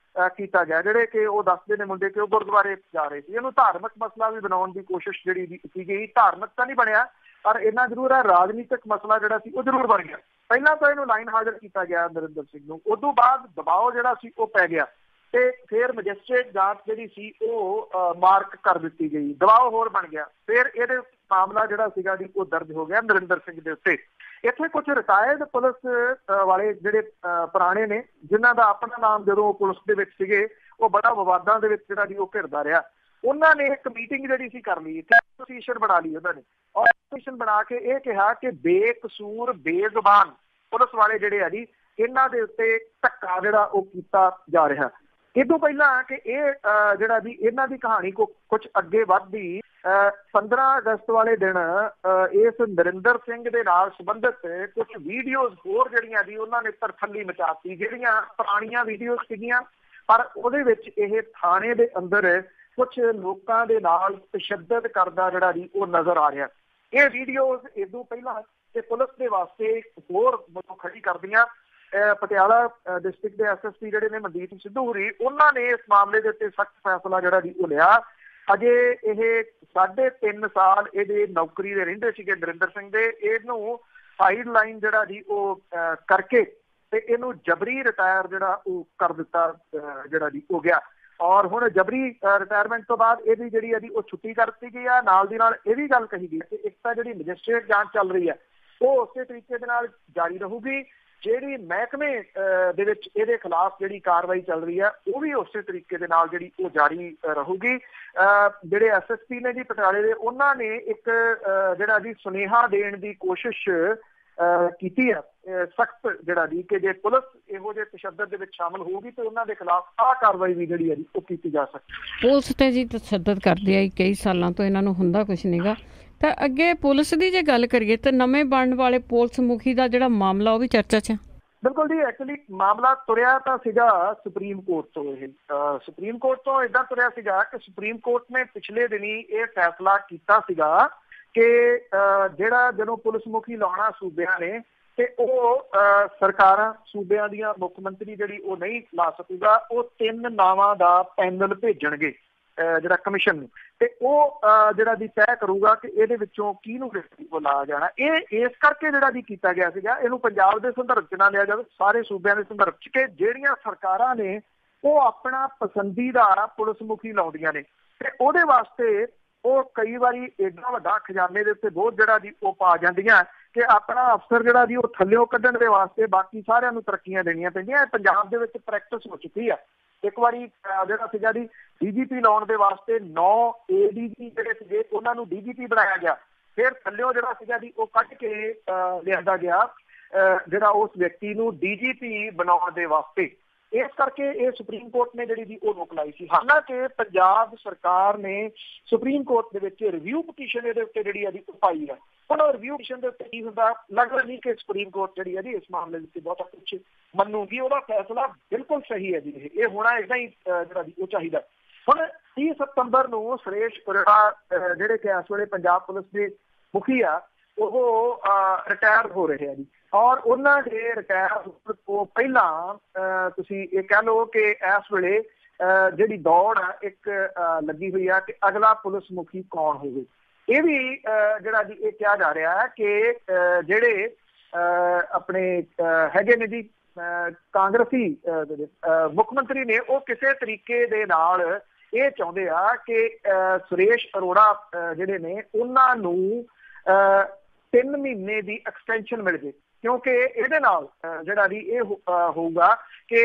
ਕੀਤਾ ਗਿਆ। ਜਿਹੜੇ ਕਿ ਉਹ ਦੱਸਦੇ ਨੇ ਮੁੰਡੇ ਕਿ ਉਹ ਗੁਰਦੁਆਰੇ ਜਾ ਰਹੇ ਸੀ। ਇਹਨੂੰ ਧਾਰਮਿਕ ਮਸਲਾ ਵੀ ਬਣਾਉਣ ਦੀ ਕੋਸ਼ਿਸ਼ ਜਿਹੜੀ ਕੀਤੀ ਗਈ। ਧਾਰਮਿਕ ਤਾਂ ਨਹੀਂ ਬਣਿਆ, ਪਰ ਇੰਨਾ ਜ਼ਰੂਰ ਹੈ ਰਾਜਨੀਤਿਕ ਮਸਲਾ ਜਿਹੜਾ ਸੀ ਉਹ ਜ਼ਰੂਰ ਬਣ ਗਿਆ। ਪਹਿਲਾਂ ਤਾਂ ਇਹਨੂੰ ਲਾਈਨ ਹਾਜ਼ਰ ਕੀਤਾ ਗਿਆ ਨਰਿੰਦਰ ਸਿੰਘ ਨੂੰ, ਉਦੋਂ ਬਾਅਦ ਦਬਾਅ ਜਿਹੜਾ ਸੀ ਉਹ ਪੈ ਗਿਆ ਤੇ ਫਿਰ ਮੈਜਿਸਟ੍ਰੇਟ ਜਾਂਚ ਜਿਹੜੀ ਸੀ ਉਹ ਮਾਰਕ ਕਰ ਦਿੱਤੀ ਗਈ, ਦਬਾਅ ਹੋਰ ਬਣ ਗਿਆ। ਫਿਰ ਇਹਦੇ ਮਾਮਲਾ ਜਿਹੜਾ ਸੀਗਾ ਜੀ ਉਹ ਦਰਜ ਹੋ ਗਿਆ ਨਰਿੰਦਰ ਸਿੰਘ ਦੇ ਉੱਤੇ। ਇੱਥੇ ਕੁਝ ਰਿਟਾਇਰਡ ਪੁਲਿਸ ਵਾਲੇ ਜਿਹੜੇ ਪੁਰਾਣੇ ਨੇ, ਜਿਨ੍ਹਾਂ ਦਾ ਆਪਣਾ ਨਾਮ ਜਦੋਂ ਪੁਲਿਸ ਦੇ ਵਿੱਚ ਸੀਗੇ ਉਹ ਬੜਾ ਵਿਵਾਦਾਂ ਦੇ ਵਿੱਚ ਜਿਹੜਾ ਜੀ ਉਹ ਘਿਰਦਾ ਰਿਹਾ, ਉਹਨਾਂ ਨੇ ਇੱਕ ਮੀਟਿੰਗ ਜਿਹੜੀ ਸੀ ਕਰ ਲਈ, ਐਸੋਸੀਏਸ਼ਨ ਬਣਾ ਲਈ ਉਹਨਾਂ ਨੇ। ਔਰ ਐਸੋਸੀਏਸ਼ਨ ਬਣਾ ਕੇ ਇਹ ਕਿਹਾ ਕਿ ਬੇਕਸੂਰ ਬੇਜ਼ੁਬਾਨ ਪੁਲਿਸ ਵਾਲੇ ਜਿਹੜੇ ਆ ਜੀ ਇਹਨਾਂ ਦੇ ਉੱਤੇ ਧੱਕਾ ਜਿਹੜਾ ਉਹ ਕੀਤਾ ਜਾ ਰਿਹਾ। ਇਹ ਤੋਂ ਪਹਿਲਾਂ ਕਿ ਇਹ ਜਿਹੜਾ ਜੀ ਇਹਨਾਂ ਦੀ ਕਹਾਣੀ ਕੁਝ ਅੱਗੇ ਵੱਧਦੀ, 15 ਅਗਸਤ ਵਾਲੇ ਦਿਨ ਇਸ ਨਰਿੰਦਰ ਸਿੰਘ ਦੇ ਨਾਲ ਸੰਬੰਧਿਤ ਕੁਝ ਵੀਡੀਓਜ਼ ਹੋਰ ਜਿਹੜੀਆਂ ਜੀ ਉਹਨਾਂ ਨੇ ਤਰਥੱਲੀ ਮਚਾਤੀ, ਜਿਹੜੀਆਂ ਪੁਰਾਣੀਆਂ ਵੀਡੀਓਜ਼ ਸੀਗੀਆਂ ਪਰ ਉਹਦੇ ਵਿੱਚ ਇਹ ਥਾਣੇ ਦੇ ਅੰਦਰ ਕੁਝ ਲੋਕਾਂ ਦੇ ਨਾਲ ਤਸ਼ੱਦਦ ਕਰਦਾ ਜਿਹੜਾ ਜੀ ਉਹ ਨਜ਼ਰ ਆ ਰਿਹਾ। ਇਹ ਵੀਡੀਓਜ਼ ਇਦੋਂ ਪਹਿਲਾਂ ਤੇ ਪੁਲਿਸ ਦੇ ਵਾਸਤੇ ਹੋਰ ਖੜੀ ਕਰਦੀਆਂ। ਪਟਿਆਲਾ ਡਿਸਟ੍ਰਿਕਟ ਦੇ ਐਸਐਸਪੀ ਜਿਹੜੇ ਨੇ ਮਨਦੀਪ ਸਿੱਧੂ ਹੋਰੀ, ਉਹਨਾਂ ਨੇ ਇਸ ਮਾਮਲੇ ਦੇ ਉੱਤੇ ਸਖਤ ਫੈਸਲਾ ਜਿਹੜਾ ਜੀ ਉਹ ਲਿਆ। ਅਜੇ ਇਹ 3.5 ਸਾਲ ਇਹਦੇ ਨੌਕਰੀ ਦੇ ਰਹਿੰਦੇ ਸੀਗੇ ਨਰਿੰਦਰ ਸਿੰਘ ਦੇ, ਇਹਨੂੰ ਸਾਈਡ ਲਾਈਨ ਜਿਹੜਾ ਜੀ ਉਹ ਕਰਕੇ ਤੇ ਇਹਨੂੰ ਜਬਰੀ ਰਿਟਾਇਰ ਜਿਹੜਾ ਉਹ ਕਰ ਦਿੱਤਾ ਜਿਹੜਾ ਜੀ ਹੋ ਗਿਆ। ਔਰ ਹੁਣ ਜਬਰੀ ਰਿਟਾਇਰਮੈਂਟ ਤੋਂ ਬਾਅਦ ਇਹਦੀ ਜਿਹੜੀ ਹੈ ਜੀ ਉਹ ਛੁੱਟੀ ਕਰ ਦਿੱਤੀ ਗਈ ਆ। ਨਾਲ ਦੀ ਨਾਲ ਇਹ ਵੀ ਗੱਲ ਕਹੀ ਗਈ ਕਿ ਇੱਕ ਤਾਂ ਜਿਹੜੀ ਮੈਜਿਸਟ੍ਰੇਟ ਜਾਂਚ ਚੱਲ ਰਹੀ ਹੈ ਉਹ ਉਸੇ ਤਰੀਕੇ ਦੇ ਨਾਲ ਜਾਰੀ ਰਹੂਗੀ, ਜਿਹੜੀ ਮਹਿਕਮੇ ਦੇ ਵਿੱਚ ਇਹਦੇ ਖਿਲਾਫ ਜਿਹੜੀ ਕਾਰਵਾਈ ਚੱਲ ਰਹੀ ਹੈ ਉਹ ਵੀ ਉਸੇ ਤਰੀਕੇ ਦੇ ਨਾਲ ਜਿਹੜੀ ਉਹ ਜਾਰੀ ਰਹੂਗੀ। ਜਿਹੜੇ ਐਸਐਸਪੀ ਨੇ ਜੀ ਪਟਿਆਲੇ ਦੇ, ਉਹਨਾਂ ਨੇ ਇੱਕ ਜਿਹੜਾ ਜੀ ਸੁਨੇਹਾ ਦੇਣ ਦੀ ਕੋਸ਼ਿਸ਼ ਕੀਤੀ ਹੈ ਸਖਤ ਜਿਹੜਾ ਜੀ ਕਿ ਜੇ ਪੁਲਿਸ ਇਹੋ ਜਿਹੇ ਤਸ਼ੱਦਦ ਦੇ ਵਿੱਚ ਸ਼ਾਮਲ ਹੋਊਗੀ ਤੇ ਉਹਨਾਂ ਦੇ ਖਿਲਾਫ ਆਹ ਕਾਰਵਾਈ ਵੀ ਜਿਹੜੀ ਹੈ ਜੀ ਉਹ ਕੀਤੀ ਜਾ ਸਕਦੀ। ਪੁਲਿਸ ਤੇ ਜੀ ਤਸ਼ੱਦਦ ਕਰਦੀ ਆਈ ਕਈ ਸਾਲਾਂ ਤੋਂ, ਇਹਨਾਂ ਨੂੰ ਹੁੰਦਾ ਕੁਛ ਨਹੀਂਗਾ। ਤਾਂ ਅੱਗੇ ਪੁਲਿਸ ਦੀ ਜੇ ਗੱਲ ਕਰੀਏ ਤਾਂ ਨਵੇਂ ਬਣਨ ਵਾਲੇ ਪੁਲਿਸ ਮੁਖੀ ਦਾ ਜਿਹੜਾ ਮਾਮਲਾ ਉਹ ਵੀ ਚਰਚਾ 'ਚ। ਬਿਲਕੁਲ ਜੀ, ਐਕਚੁਅਲੀ ਮਾਮਲਾ ਤੁਰਿਆ ਤਾਂ ਸੀਗਾ ਸੁਪਰੀਮ ਕੋਰਟ ਤੋਂ। ਇਹ ਸੁਪਰੀਮ ਕੋਰਟ ਤੋਂ ਏਦਾਂ ਤੁਰਿਆ ਸੀਗਾ ਕਿ ਸੁਪਰੀਮ ਕੋਰਟ ਨੇ ਪਿਛਲੇ ਦਿਨੀ ਇਹ ਫੈਸਲਾ ਕੀਤਾ ਸੀਗਾ ਕਿ ਜਿਹੜਾ ਜਦੋਂ ਪੁਲਿਸ ਮੁਖੀ ਲਾਉਣਾ ਸੂਬਿਆਂ ਨੇ ਤੇ ਉਹ ਸਰਕਾਰਾਂ ਸੂਬਿਆਂ ਦੀਆਂ ਮੁੱਖ ਮੰਤਰੀ ਜਿਹੜੀ ਉਹ ਨਹੀਂ ਲਾ ਸਕੂਗਾ, ਉਹ 3 ਨਾਵਾਂ ਦਾ ਪੈਨਲ ਭੇਜਣਗੇ ਜਿਹੜਾ ਕਮਿਸ਼ਨ ਨੂੰ, ਤੇ ਉਹ ਜਿਹੜਾ ਦੀ ਤੈਅ ਕਰੂਗਾ ਕਿ ਇਹਦੇ ਵਿੱਚੋਂ ਕਿਹਨੂੰ ਉਹ ਲਾਇਆ ਜਾਣਾ। ਇਹ ਇਸ ਕਰਕੇ ਜਿਹੜਾ ਦੀ ਕੀਤਾ ਗਿਆ ਸੀਗਾ, ਇਹਨੂੰ ਪੰਜਾਬ ਦੇ ਸੰਦਰਭ 'ਚ ਨਾ ਲਿਆ ਜਾਵੇ, ਸਾਰੇ ਸੂਬਿਆਂ ਦੇ ਸੰਦਰਭ 'ਚ, ਕਿ ਜਿਹੜੀਆਂ ਸਰਕਾਰਾਂ ਨੇ ਉਹ ਆਪਣਾ ਪਸੰਦੀਦਾ ਪੁਲਿਸ ਮੁਖੀ ਲਾਉਂਦੀਆਂ ਨੇ ਤੇ ਉਹਦੇ ਵਾਸਤੇ ਉਹ ਕਈ ਵਾਰੀ ਏਡਾ ਵੱਡਾ ਖਜ਼ਾਨੇ ਦੇ ਉੱਤੇ ਬੋਝ ਜਿਹੜਾ ਦੀ ਉਹ ਪਾ ਜਾਂਦੀਆਂ ਕਿ ਆਪਣਾ ਅਫਸਰ ਜਿਹੜਾ ਦੀ ਉਹ ਥੱਲਿਓਂ ਕੱਢਣ ਦੇ ਵਾਸਤੇ ਬਾਕੀ ਸਾਰਿਆਂ ਨੂੰ ਤਰੱਕੀਆਂ ਦੇਣੀਆਂ ਪੈਂਦੀਆਂ। ਪੰਜਾਬ ਦੇ ਵਿੱਚ ਪ੍ਰੈਕਟਿਸ ਹੋ ਚੁੱਕੀ ਆ। ਇੱਕ ਵਾਰੀ ਜਿਹੜਾ ਸੀਗਾ ਦੀ DGP ਲਾਉਣ ਦੇ ਵਾਸਤੇ 9 ADG ਜਿਹੜੇ ਸੀਗੇ ਉਹਨਾਂ ਨੂੰ DGP ਬਣਾਇਆ ਗਿਆ, ਫਿਰ ਥੱਲਿਓਂ ਜਿਹੜਾ ਸੀਗਾ ਦੀ ਉਹ ਕੱਢ ਕੇ ਲਿਆਂਦਾ ਗਿਆ ਜਿਹੜਾ ਉਸ ਵਿਅਕਤੀ ਨੂੰ DGP ਬਣਾਉਣ ਦੇ ਵਾਸਤੇ। ਇਸ ਕਰਕੇ ਇਹ ਸੁਪਰੀਮ ਕੋਰਟ ਨੇ ਜਿਹੜੀ ਦੀ ਉਹ ਰੋਕ ਲਾਈ ਸੀ। ਹਾਲਾਂਕਿ ਪੰਜਾਬ ਸਰਕਾਰ ਨੇ ਸੁਪਰੀਮ ਕੋਰਟ ਦੇ ਵਿੱਚ ਰਿਵਿਊ ਪਟੀਸ਼ਨ ਇਹਦੇ ਉੱਤੇ ਜਿਹੜੀ ਇਹਦੀ ਪਾਈ ਹੈ। ਹੁਣ ਰਿਵਿਊ ਪਟੀਸ਼ਨ ਦੇ ਉੱਤੇ ਕੀ ਹੁੰਦਾ, ਲੱਗਦਾ ਨਹੀਂ ਕਿ ਸੁਪਰੀਮ ਕੋਰਟ ਜਿਹੜੀ ਇਹਦੀ ਇਸ ਮਾਮਲੇ ਦੇ ਉੱਤੇ ਬਹੁਤਾ ਕੁਛ ਮੰਨੂਗੀ। ਉਹਦਾ ਫੈਸਲਾ ਬਿਲਕੁਲ ਸਹੀ ਹੈ ਜੀ, ਇਹ ਹੋਣਾ ਏਦਾਂ ਹੀ ਜਿਹੜਾ ਦੀ ਉਹ ਚਾਹੀਦਾ। ਹੁਣ 30 ਸਤੰਬਰ ਨੂੰ ਸੁਰੇਸ਼ ਅਰੋੜਾ ਜਿਹੜੇ ਕਿ ਇਸ ਵੇਲੇ ਪੰਜਾਬ ਪੁਲਿਸ ਦੇ ਮੁਖੀ ਆ, ਉਹ ਰਿਟਾਇਰ ਹੋ ਰਹੇ ਆ ਜੀ, ਔਰ ਉਹਨਾਂ ਦੇ ਰਿਟਾਇਰ ਤੋਂ ਪਹਿਲਾਂ ਤੁਸੀਂ ਇਹ ਕਹਿ ਲਓ ਕਿ ਇਸ ਵੇਲੇ ਜਿਹੜੀ ਦੌੜ ਆ ਇੱਕ ਲੱਗੀ ਹੋਈ ਆ ਕਿ ਅਗਲਾ ਪੁਲਿਸ ਮੁਖੀ ਕੌਣ ਹੋਵੇ। ਇਹ ਵੀ ਜਿਹੜਾ ਜੀ ਇਹ ਕਿਹਾ ਜਾ ਰਿਹਾ ਹੈ ਕਿ ਜਿਹੜੇ ਆਪਣੇ ਹੈਗੇ ਨੇ ਜੀ ਕਾਂਗਰਸੀ ਮੁੱਖ ਮੰਤਰੀ ਨੇ, ਉਹ ਕਿਸੇ ਤਰੀਕੇ ਦੇ ਨਾਲ ਇਹ ਚਾਹੁੰਦੇ ਆ ਕਿ ਸੁਰੇਸ਼ ਅਰੋੜਾ ਜਿਹੜੇ ਨੇ ਉਹਨਾਂ ਨੂੰ 3 ਮਹੀਨੇ ਦੀ ਐਕਸਟੈਂਸ਼ਨ ਮਿਲ ਜੇ, ਕਿਉਂਕਿ ਇਹਦੇ ਨਾਲ ਜਿਹੜਾ ਵੀ ਇਹ ਹੋਊਗਾ ਕਿ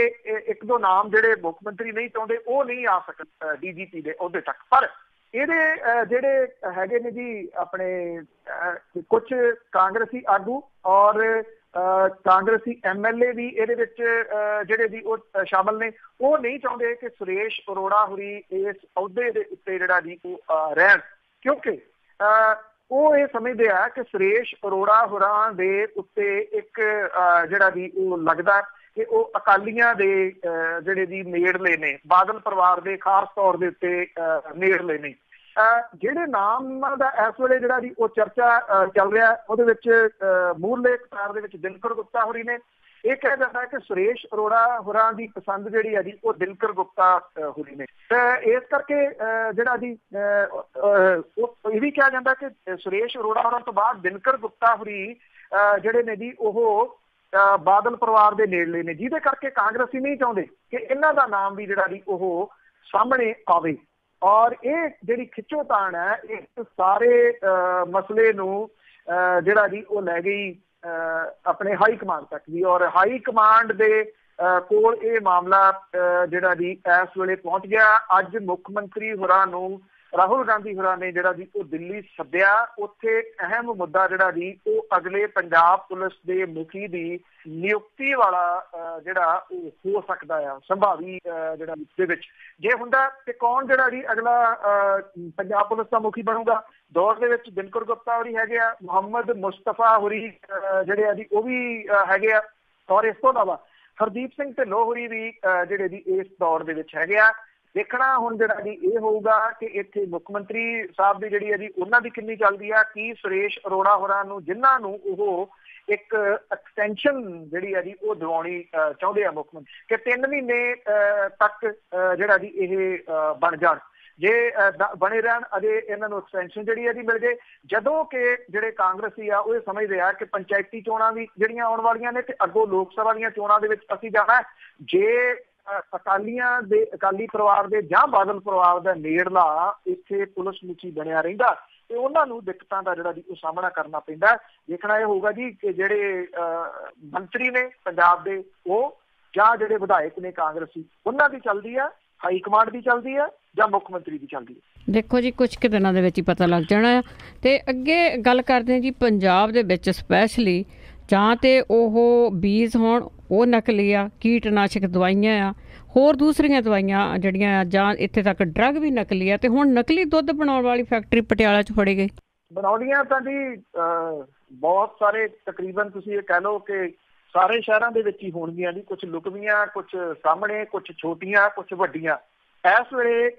1-2 ਨਾਮ ਜਿਹੜੇ ਮੁੱਖ ਮੰਤਰੀ ਨਹੀਂ ਚਾਹੁੰਦੇ ਉਹ ਨਹੀਂ ਆ ਸਕਣ DGP ਦੇ ਅਹੁਦੇ ਤੱਕ। ਪਰ ਇਹਦੇ ਜਿਹੜੇ ਹੈਗੇ ਨੇ ਜੀ ਆਪਣੇ ਕੁਝ ਕਾਂਗਰਸੀ ਆਗੂ ਔਰ ਕਾਂਗਰਸੀ MLA ਵੀ ਇਹਦੇ ਵਿੱਚ ਜਿਹੜੇ ਵੀ ਉਹ ਸ਼ਾਮਲ ਨੇ, ਉਹ ਨਹੀਂ ਚਾਹੁੰਦੇ ਕਿ ਸੁਰੇਸ਼ ਅਰੋੜਾ ਹੋਰੀ ਇਸ ਅਹੁਦੇ ਦੇ ਉੱਤੇ ਜਿਹੜਾ ਵੀ ਉਹ ਰਹਿਣ, ਕਿਉਂਕਿ ਉਹ ਇਹ ਸਮਝਦੇ ਆ ਕਿ ਸੁਰੇਸ਼ ਅਰੋੜਾ ਹੋਰਾਂ ਦੇ ਉੱਤੇ ਇੱਕ ਜਿਹੜਾ ਵੀ ਉਹ ਲੱਗਦਾ ਕਿ ਉਹ ਅਕਾਲੀਆਂ ਦੇ ਜਿਹੜੇ ਵੀ ਨੇੜਲੇ ਨੇ, ਬਾਦਲ ਪਰਿਵਾਰ ਦੇ ਖਾਸ ਤੌਰ ਦੇ ਉੱਤੇ ਨੇੜਲੇ ਨੇ। ਜਿਹੜੇ ਨਾਮ ਦਾ ਇਸ ਵੇਲੇ ਜਿਹੜਾ ਵੀ ਉਹ ਚਰਚਾ ਚੱਲ ਰਿਹਾ, ਉਹਦੇ ਵਿੱਚ ਮੂਹਰਲੇ ਕਤਾਰ ਦੇ ਵਿੱਚ ਦਿਨਕਰ ਗੁਪਤਾ ਹੋਰੀ ਨੇ। ਇਹ ਕਿਹਾ ਜਾਂਦਾ ਹੈ ਕਿ ਸੁਰੇਸ਼ ਅਰੋੜਾ ਹੋਰਾਂ ਦੀ ਪਸੰਦ ਜਿਹੜੀ ਹੈ ਜੀ ਉਹ ਦਿਨਕਰ ਗੁਪਤਾ ਹੋਰੀ ਨੇ, ਤੇ ਇਸ ਕਰਕੇ ਜਿਹੜਾ ਜੀ ਇਹ ਵੀ ਕਿਹਾ ਜਾਂਦਾ ਕਿ ਸੁਰੇਸ਼ ਅਰੋੜਾ ਹੋਰਾਂ ਤੋਂ ਬਾਅਦ ਦਿਨਕਰ ਗੁਪਤਾ ਹੋਰੀ ਜਿਹੜੇ ਨੇ ਜੀ ਉਹ ਬਾਦਲ ਪਰਿਵਾਰ ਦੇ ਨੇੜਲੇ ਨੇ, ਜਿਹਦੇ ਕਰਕੇ ਕਾਂਗਰਸੀ ਨਹੀਂ ਚਾਹੁੰਦੇ ਕਿ ਇਹਨਾਂ ਦਾ ਨਾਮ ਵੀ ਜਿਹੜਾ ਜੀ ਉਹ ਸਾਹਮਣੇ ਆਵੇ। ਔਰ ਇਹ ਜਿਹੜੀ ਖਿੱਚੋਤਾਣ ਹੈ ਇਸ ਸਾਰੇ ਮਸਲੇ ਨੂੰ ਜਿਹੜਾ ਜੀ ਉਹ ਲੈ ਗਈ ਆਪਣੇ ਹਾਈ ਕਮਾਂਡ ਤੱਕ ਵੀ, ਔਰ ਹਾਈ ਕਮਾਂਡ ਦੇ ਕੋਲ ਇਹ ਮਾਮਲਾ ਜਿਹੜਾ ਜੀ ਇਸ ਵੇਲੇ ਪਹੁੰਚ ਗਿਆ। ਅੱਜ ਮੁੱਖ ਮੰਤਰੀ ਹੋਰਾਂ ਨੂੰ ਰਾਹੁਲ ਗਾਂਧੀ ਹੋਰਾਂ ਨੇ ਜਿਹੜਾ ਜੀ ਉਹ ਦਿੱਲੀ ਸੱਦਿਆ। ਉੱਥੇ ਅਹਿਮ ਮੁੱਦਾ ਜਿਹੜਾ ਜੀ ਉਹ ਅਗਲੇ ਪੰਜਾਬ ਪੁਲਿਸ ਦੇ ਮੁਖੀ ਦੀ ਨਿਯੁਕਤੀ ਵਾਲਾ ਜਿਹੜਾ ਉਹ ਹੋ ਸਕਦਾ ਆ ਸੰਭਾਵੀ ਜਿਹੜਾ ਦੇ ਵਿੱਚ ਜੇ ਹੁੰਦਾ ਤੇ ਕੌਣ ਜਿਹੜਾ ਜੀ ਅਗਲਾ ਪੰਜਾਬ ਪੁਲਿਸ ਦਾ ਮੁਖੀ ਬਣੂਗਾ। ਦੌਰ ਦੇ ਵਿੱਚ ਦਿਨਕਰ ਗੁਪਤਾ ਹੋਰੀ ਹੈਗੇ ਆ, ਮੁਹੰਮਦ ਮੁਸਤਫਾ ਹੋਰੀ ਜਿਹੜੇ ਆ ਜੀ ਉਹ ਵੀ ਹੈਗੇ ਆ, ਔਰ ਇਸ ਤੋਂ ਇਲਾਵਾ ਹਰਦੀਪ ਸਿੰਘ ਢਿੱਲੋਂ ਹੋਰੀ ਵੀ ਜਿਹੜੇ ਜੀ ਇਸ ਦੌਰ ਦੇ ਵਿੱਚ ਹੈਗੇ ਆ। ਦੇਖਣਾ ਹੁਣ ਜਿਹੜਾ ਜੀ ਇਹ ਹੋਊਗਾ ਕਿ ਇੱਥੇ ਮੁੱਖ ਮੰਤਰੀ ਸਾਹਿਬ ਦੀ ਜਿਹੜੀ ਹੈ ਜੀ ਉਹਨਾਂ ਦੀ ਕਿੰਨੀ ਚੱਲਦੀ ਆ। ਕੀ ਸੁਰੇਸ਼ ਅਰੋੜਾ ਹੋਰਾਂ ਨੂੰ, ਜਿਨ੍ਹਾਂ ਨੂੰ ਉਹ ਇੱਕ ਐਕਸਟੈਂਸ਼ਨ ਜਿਹੜੀ ਹੈ ਜੀ ਉਹ ਦਿਵਾਉਣੀ ਚਾਹੁੰਦੇ ਆ ਮੁੱਖ ਮੰਤਰੀ ਕਿ 3 ਮਹੀਨੇ ਤੱਕ ਜਿਹੜਾ ਜੀ ਇਹ ਬਣ ਜਾਣ, ਜੇ ਬਣੇ ਰਹਿਣ ਅਜੇ ਇਹਨਾਂ ਨੂੰ ਐਕਸਟੈਂਸ਼ਨ ਜਿਹੜੀ ਹੈ ਜੀ ਮਿਲ ਜੇ। ਜਦੋਂ ਕਿ ਜਿਹੜੇ ਕਾਂਗਰਸੀ ਆ ਉਹ ਇਹ ਸਮਝਦੇ ਆ ਕਿ ਪੰਚਾਇਤੀ ਚੋਣਾਂ ਵੀ ਜਿਹੜੀਆਂ ਆਉਣ ਵਾਲੀਆਂ ਨੇ ਤੇ ਅੱਗੋਂ ਲੋਕ ਸਭਾ ਦੀਆਂ ਚੋਣਾਂ ਦੇ ਵਿੱਚ ਅਸੀਂ ਜਾਣਾ, ਜੇ ਅਕਾਲੀਆਂ ਦੇ ਅਕਾਲੀ ਪਰਿਵਾਰ ਦੇ ਜਾਂ ਬਾਦਲ ਪਰਿਵਾਰ ਦਾ ਨੇੜਲਾ ਇੱਥੇ ਪੁਲਿਸ ਮੁਖੀ ਬਣਿਆ ਰਹਿੰਦਾ ਤੇ ਉਹਨਾਂ ਨੂੰ ਦਿੱਕਤਾਂ ਦਾ ਜਿਹੜਾ ਜੀ ਉਹ ਸਾਹਮਣਾ ਕਰਨਾ ਪੈਂਦਾ। ਦੇਖਣਾ ਇਹ ਹੋਊਗਾ ਜੀ ਕਿ ਜਿਹੜੇ ਮੰਤਰੀ ਨੇ ਪੰਜਾਬ ਦੇ ਉਹ ਜਾਂ ਜਿਹੜੇ ਵਿਧਾਇਕ ਨੇ ਕਾਂਗਰਸੀ ਉਹਨਾਂ ਦੀ ਚੱਲਦੀ ਆ, ਹਾਈ ਕਮਾਂਡ ਦੀ ਚੱਲਦੀ ਆ ਜਾਂ ਮੁੱਖ ਮੰਤਰੀ ਦੀ ਚੱਲਦੀ ਹੈ। ਦੇਖੋ ਜੀ ਕੁਝ ਕੁ ਦਿਨਾਂ ਦੇ ਵਿੱਚ ਹੀ ਪਤਾ ਲੱਗ ਜਾਣਾ ਆ। ਤੇ ਅੱਗੇ ਗੱਲ ਕਰਦੇ ਹਾਂ ਜੀ ਪੰਜਾਬ ਦੇ ਵਿੱਚ ਸਪੈਸ਼ਲੀ ਜਾਂ ਤੇ ਉਹ ਬੀਜ ਹੋਣ ਉਹ ਨਕਲੀ ਆ, ਕੀਟਨਾਸ਼ਕ ਦਵਾਈਆਂ ਆ, ਹੋਰ ਦੂਸਰੀਆਂ ਦਵਾਈਆਂ ਜਿਹੜੀਆਂ ਆ, ਜਾਂ ਇੱਥੇ ਤੱਕ ਡਰੱਗ ਵੀ ਨਕਲੀ ਆ। ਤੇ ਹੁਣ ਨਕਲੀ ਦੁੱਧ ਬਣਾਉਣ ਵਾਲੀ ਫੈਕਟਰੀ ਪਟਿਆਲਾ 'ਚ ਫੜੀ ਗਈ। ਬਣਾਉਣੀਆਂ ਤਾਂ ਜੀ ਬਹੁਤ ਸਾਰੇ, ਤਕਰੀਬਨ ਤੁਸੀਂ ਇਹ ਕਹਿ ਲਓ ਕਿ ਸਾਰੇ ਸ਼ਹਿਰਾਂ ਦੇ ਵਿੱਚ ਹੀ ਹੋਣਗੀਆਂ ਜੀ, ਕੁਛ ਲੁਕਵੀਆਂ, ਕੁਛ ਸਾਹਮਣੇ, ਕੁਛ ਛੋਟੀਆਂ, ਕੁਛ ਵੱਡੀਆਂ। ਇਸ ਵੇਲੇ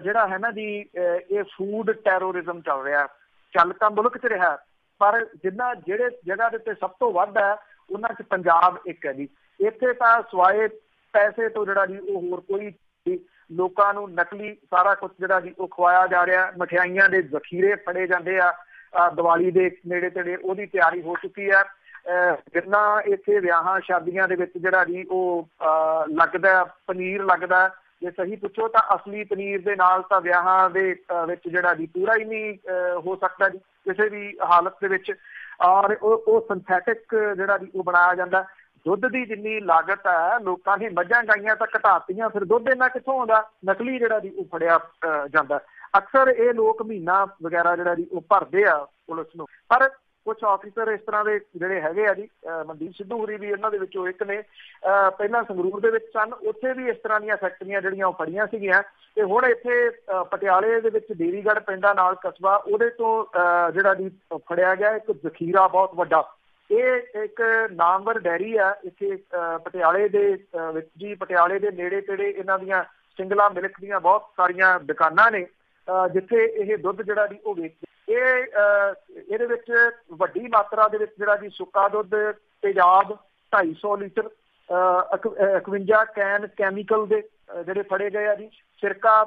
ਜਿਹੜਾ ਹੈ ਨਾ ਜੀ ਇਹ ਫੂਡ ਟੈਰੋਰਿਜ਼ਮ ਚੱਲ ਰਿਹਾ ਚੱਲ ਤਾਂ ਮੁਲਕ 'ਚ ਰਿਹਾ, ਪਰ ਜਿਹੜੇ ਜਗ੍ਹਾ ਦੇ ਉੱਤੇ ਸਭ ਤੋਂ ਵੱਧ ਹੈ ਉਹਨਾਂ 'ਚ ਪੰਜਾਬ ਇੱਕ ਹੈ ਜੀ। ਇੱਥੇ ਤਾਂ ਸਿਵਾਏ ਪੈਸੇ ਤੋਂ ਜਿਹੜਾ ਜੀ ਉਹ ਹੋਰ ਕੋਈ ਲੋਕਾਂ ਨੂੰ ਨਕਲੀ ਸਾਰਾ ਕੁਛ ਜਿਹੜਾ ਜੀ ਉਹ ਖਵਾਇਆ ਜਾ ਰਿਹਾ। ਮਠਿਆਈਆਂ ਦੇ ਜ਼ਖੀਰੇ ਫੜੇ ਜਾਂਦੇ ਆ। ਦੀਵਾਲੀ ਦੇ ਨੇੜੇ ਤੇੜੇ ਉਹਦੀ ਤਿਆਰੀ ਹੋ ਚੁੱਕੀ ਹੈ। ਜਿੰਨਾ ਇੱਥੇ ਵਿਆਹਾਂ ਸ਼ਾਦੀਆਂ ਦੇ ਵਿੱਚ ਜਿਹੜਾ ਜੀ ਉਹ ਲੱਗਦਾ ਪਨੀਰ ਲੱਗਦਾ, ਜੇ ਸਹੀ ਪੁੱਛੋ ਤਾਂ ਅਸਲੀ ਪਨੀਰ ਦੇ ਨਾਲ ਤਾਂ ਵਿਆਹਾਂ ਦੇ ਵਿੱਚ ਜਿਹੜਾ ਜੀ ਪੂਰਾ ਹੀ ਨਹੀਂ ਹੋ ਸਕਦਾ ਜੀ ਕਿਸੇ ਵੀ ਹਾਲਤ ਦੇ ਵਿੱਚ। ਔਰ ਉਹ ਸਿੰਥੈਟਿਕ ਜਿਹੜਾ ਜੀ ਉਹ ਬਣਾਇਆ ਜਾਂਦਾ। ਦੁੱਧ ਦੀ ਜਿੰਨੀ ਲਾਗਤ ਹੈ ਲੋਕਾਂ ਦੀ ਮੱਝਾਂ ਗਾਈਆਂ ਤਾਂ ਘਟਾਤੀਆਂ, ਫਿਰ ਦੁੱਧ ਇੰਨਾ ਕਿੱਥੋਂ ਆਉਂਦਾ? ਨਕਲੀ ਜਿਹੜਾ ਜੀ ਉਹ ਫੜਿਆ ਜਾਂਦਾ। ਅਕਸਰ ਇਹ ਲੋਕ ਮਹੀਨਾ ਵਗੈਰਾ ਜਿਹੜਾ ਜੀ ਉਹ ਭਰਦੇ ਆ ਪੁਲਿਸ ਨੂੰ, ਪਰ ਕੁਛ ਆਫਿਸਰ ਇਸ ਤਰ੍ਹਾਂ ਦੇ ਜਿਹੜੇ ਹੈਗੇ ਆ ਜੀ, ਮਨਦੀਪ ਸਿੱਧੂ ਹੋਰੀ ਵੀ ਇਹਨਾਂ ਦੇ ਵਿੱਚੋਂ ਇੱਕ ਨੇ। ਪਹਿਲਾਂ ਸੰਗਰੂਰ ਦੇ ਵਿੱਚ ਸਨ, ਉੱਥੇ ਵੀ ਇਸ ਤਰ੍ਹਾਂ ਦੀਆਂ ਫੈਕਟਰੀਆਂ ਜਿਹੜੀਆਂ ਉਹ ਫੜੀਆਂ ਸੀਗੀਆਂ, ਤੇ ਹੁਣ ਇੱਥੇ ਪਟਿਆਲੇ ਦੇ ਵਿੱਚ ਦੇਵੀਗੜ੍ਹ ਪਿੰਡ ਨਾਲ ਕਸਬਾ, ਉਹਦੇ ਤੋਂ ਜਿਹੜਾ ਜੀ ਫੜਿਆ ਗਿਆ ਇੱਕ ਜ਼ਖੀਰਾ ਬਹੁਤ ਵੱਡਾ। ਇਹ ਇੱਕ ਨਾਮਵਰ ਡੈਰੀ ਆ ਇੱਥੇ ਪਟਿਆਲੇ ਦੇ ਵਿੱਚ ਜੀ। ਪਟਿਆਲੇ ਦੇ ਨੇੜੇ ਤੇੜੇ ਇਹਨਾਂ ਦੀਆਂ ਸਿੰਗਲਾ ਮਿਲਕ ਦੀਆਂ ਬਹੁਤ ਸਾਰੀਆਂ ਦੁਕਾਨਾਂ ਨੇ ਜਿੱਥੇ ਇਹ ਦੁੱਧ ਜਿਹੜਾ ਜੀ ਉਹ ਵੇਚਦੇ। ਇਹਦੇ ਵਿੱਚ ਵੱਡੀ ਮਾਤਰਾ ਦੇ ਵਿੱਚ ਜਿਹੜਾ ਜੀ ਸੁੱਕਾ ਦੁੱਧ, ਤੇਜ਼ਾਬ 250 ਲੀਟਰ, 51 ਕੈਨ ਕੈਮੀਕਲ ਦੇ ਜਿਹੜੇ ਫੜੇ ਗਏ ਆ ਜੀ। ਸਿਰਕਾ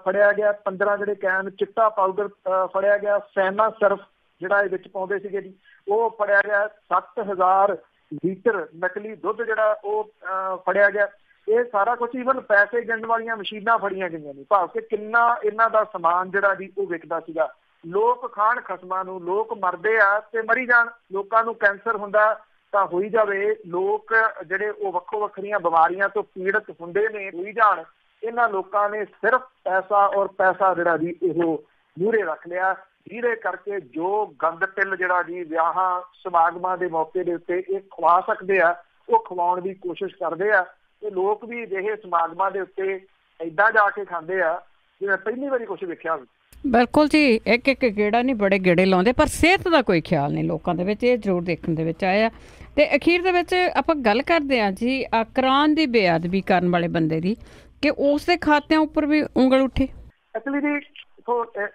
ਫੜਿਆ ਗਿਆ 15 ਜਿਹੜੇ ਕੈਨ, ਚਿੱਟਾ ਪਾਊਡਰ ਫੜਿਆ ਗਿਆ, ਸੈਨਾ ਸਰਫ ਜਿਹੜਾ ਇਹ ਵਿੱਚ ਪਾਉਂਦੇ ਸੀਗੇ ਜੀ ਉਹ ਫੜਿਆ ਗਿਆ, 7000 ਲੀਟਰ ਨਕਲੀ ਦੁੱਧ ਜਿਹੜਾ ਉਹ ਫੜਿਆ ਗਿਆ। ਇਹ ਸਾਰਾ ਕੁਛ ਈਵਨ ਪੈਸੇ ਗਿਣਨ ਵਾਲੀਆਂ ਮਸ਼ੀਨਾਂ ਫੜੀਆਂ ਗਈਆਂ ਨੇ। ਭਾਵ ਕਿ ਕਿੰਨਾ ਇਹਨਾਂ ਦਾ ਸਮਾਨ ਜਿਹੜਾ ਜੀ ਉਹ ਵਿਕਦਾ ਸੀਗਾ। ਲੋਕ ਖਾਣ ਖਸਮਾਂ ਨੂੰ, ਲੋਕ ਮਰਦੇ ਆ ਤੇ ਮਰੀ ਜਾਣ। ਲੋਕਾਂ ਨੂੰ ਕੈਂਸਰ ਹੁੰਦਾ ਤਾਂ ਹੋਈ ਜਾਵੇ, ਲੋਕ ਜਿਹੜੇ ਉਹ ਵੱਖੋ ਵੱਖਰੀਆਂ ਬਿਮਾਰੀਆਂ ਤੋਂ ਪੀੜਤ ਹੁੰਦੇ ਨੇ ਹੋਈ ਜਾਣ। ਇਹਨਾਂ ਲੋਕਾਂ ਨੇ ਸਿਰਫ ਪੈਸਾ ਔਰ ਪੈਸਾ ਜਿਹੜਾ ਜੀ ਉਹ ਮੂਹਰੇ ਰੱਖ ਲਿਆ, ਜਿਹਦੇ ਕਰਕੇ ਜੋ ਗੰਦ ਤਿਲ ਜਿਹੜਾ ਜੀ ਵਿਆਹਾਂ ਸਮਾਗਮਾਂ ਦੇ ਮੌਕੇ ਦੇ ਉੱਤੇ ਇਹ ਖਵਾ ਸਕਦੇ ਆ ਉਹ ਖਵਾਉਣ ਦੀ ਕੋਸ਼ਿਸ਼ ਕਰਦੇ ਆ। ਤੇ ਲੋਕ ਵੀ ਅਜਿਹੇ ਸਮਾਗਮਾਂ ਦੇ ਉੱਤੇ ਏਦਾਂ ਜਾ ਕੇ ਖਾਂਦੇ ਆ ਜਿਵੇਂ ਪਹਿਲੀ ਵਾਰੀ ਕੁਛ ਵੇਖਿਆ ਹੋਵੇ। ਬਿਲਕੁਲ ਜੀ, ਇੱਕ ਇੱਕ ਗੇੜਾ ਨਹੀਂ, ਬੜੇ ਗੇੜੇ ਲਾਉਂਦੇ, ਪਰ ਸਿਹਤ ਦਾ ਕੋਈ ਖਿਆਲ ਨਹੀਂ ਲੋਕਾਂ ਦੇ ਵਿੱਚ। ਇਹ ਜ਼ਰੂਰ ਦੇਖਣ ਦੇ ਵਿੱਚ ਆਇਆ। ਤੇ ਅਖੀਰ ਦੇ ਵਿੱਚ ਆਪਾਂ ਗੱਲ ਕਰਦੇ ਹਾਂ ਜੀ ਕੁਰਾਨ ਦੀ ਬੇਅਦਬੀ ਕਰਨ ਵਾਲੇ ਬੰਦੇ ਦੀ, ਕਿ ਉਸ ਦੇ ਖਾਤਿਆਂ ਉੱਪਰ ਵੀ ਉਂਗਲ ਉੱਠੇ। ਐਕਚੁਅਲੀ ਜੀ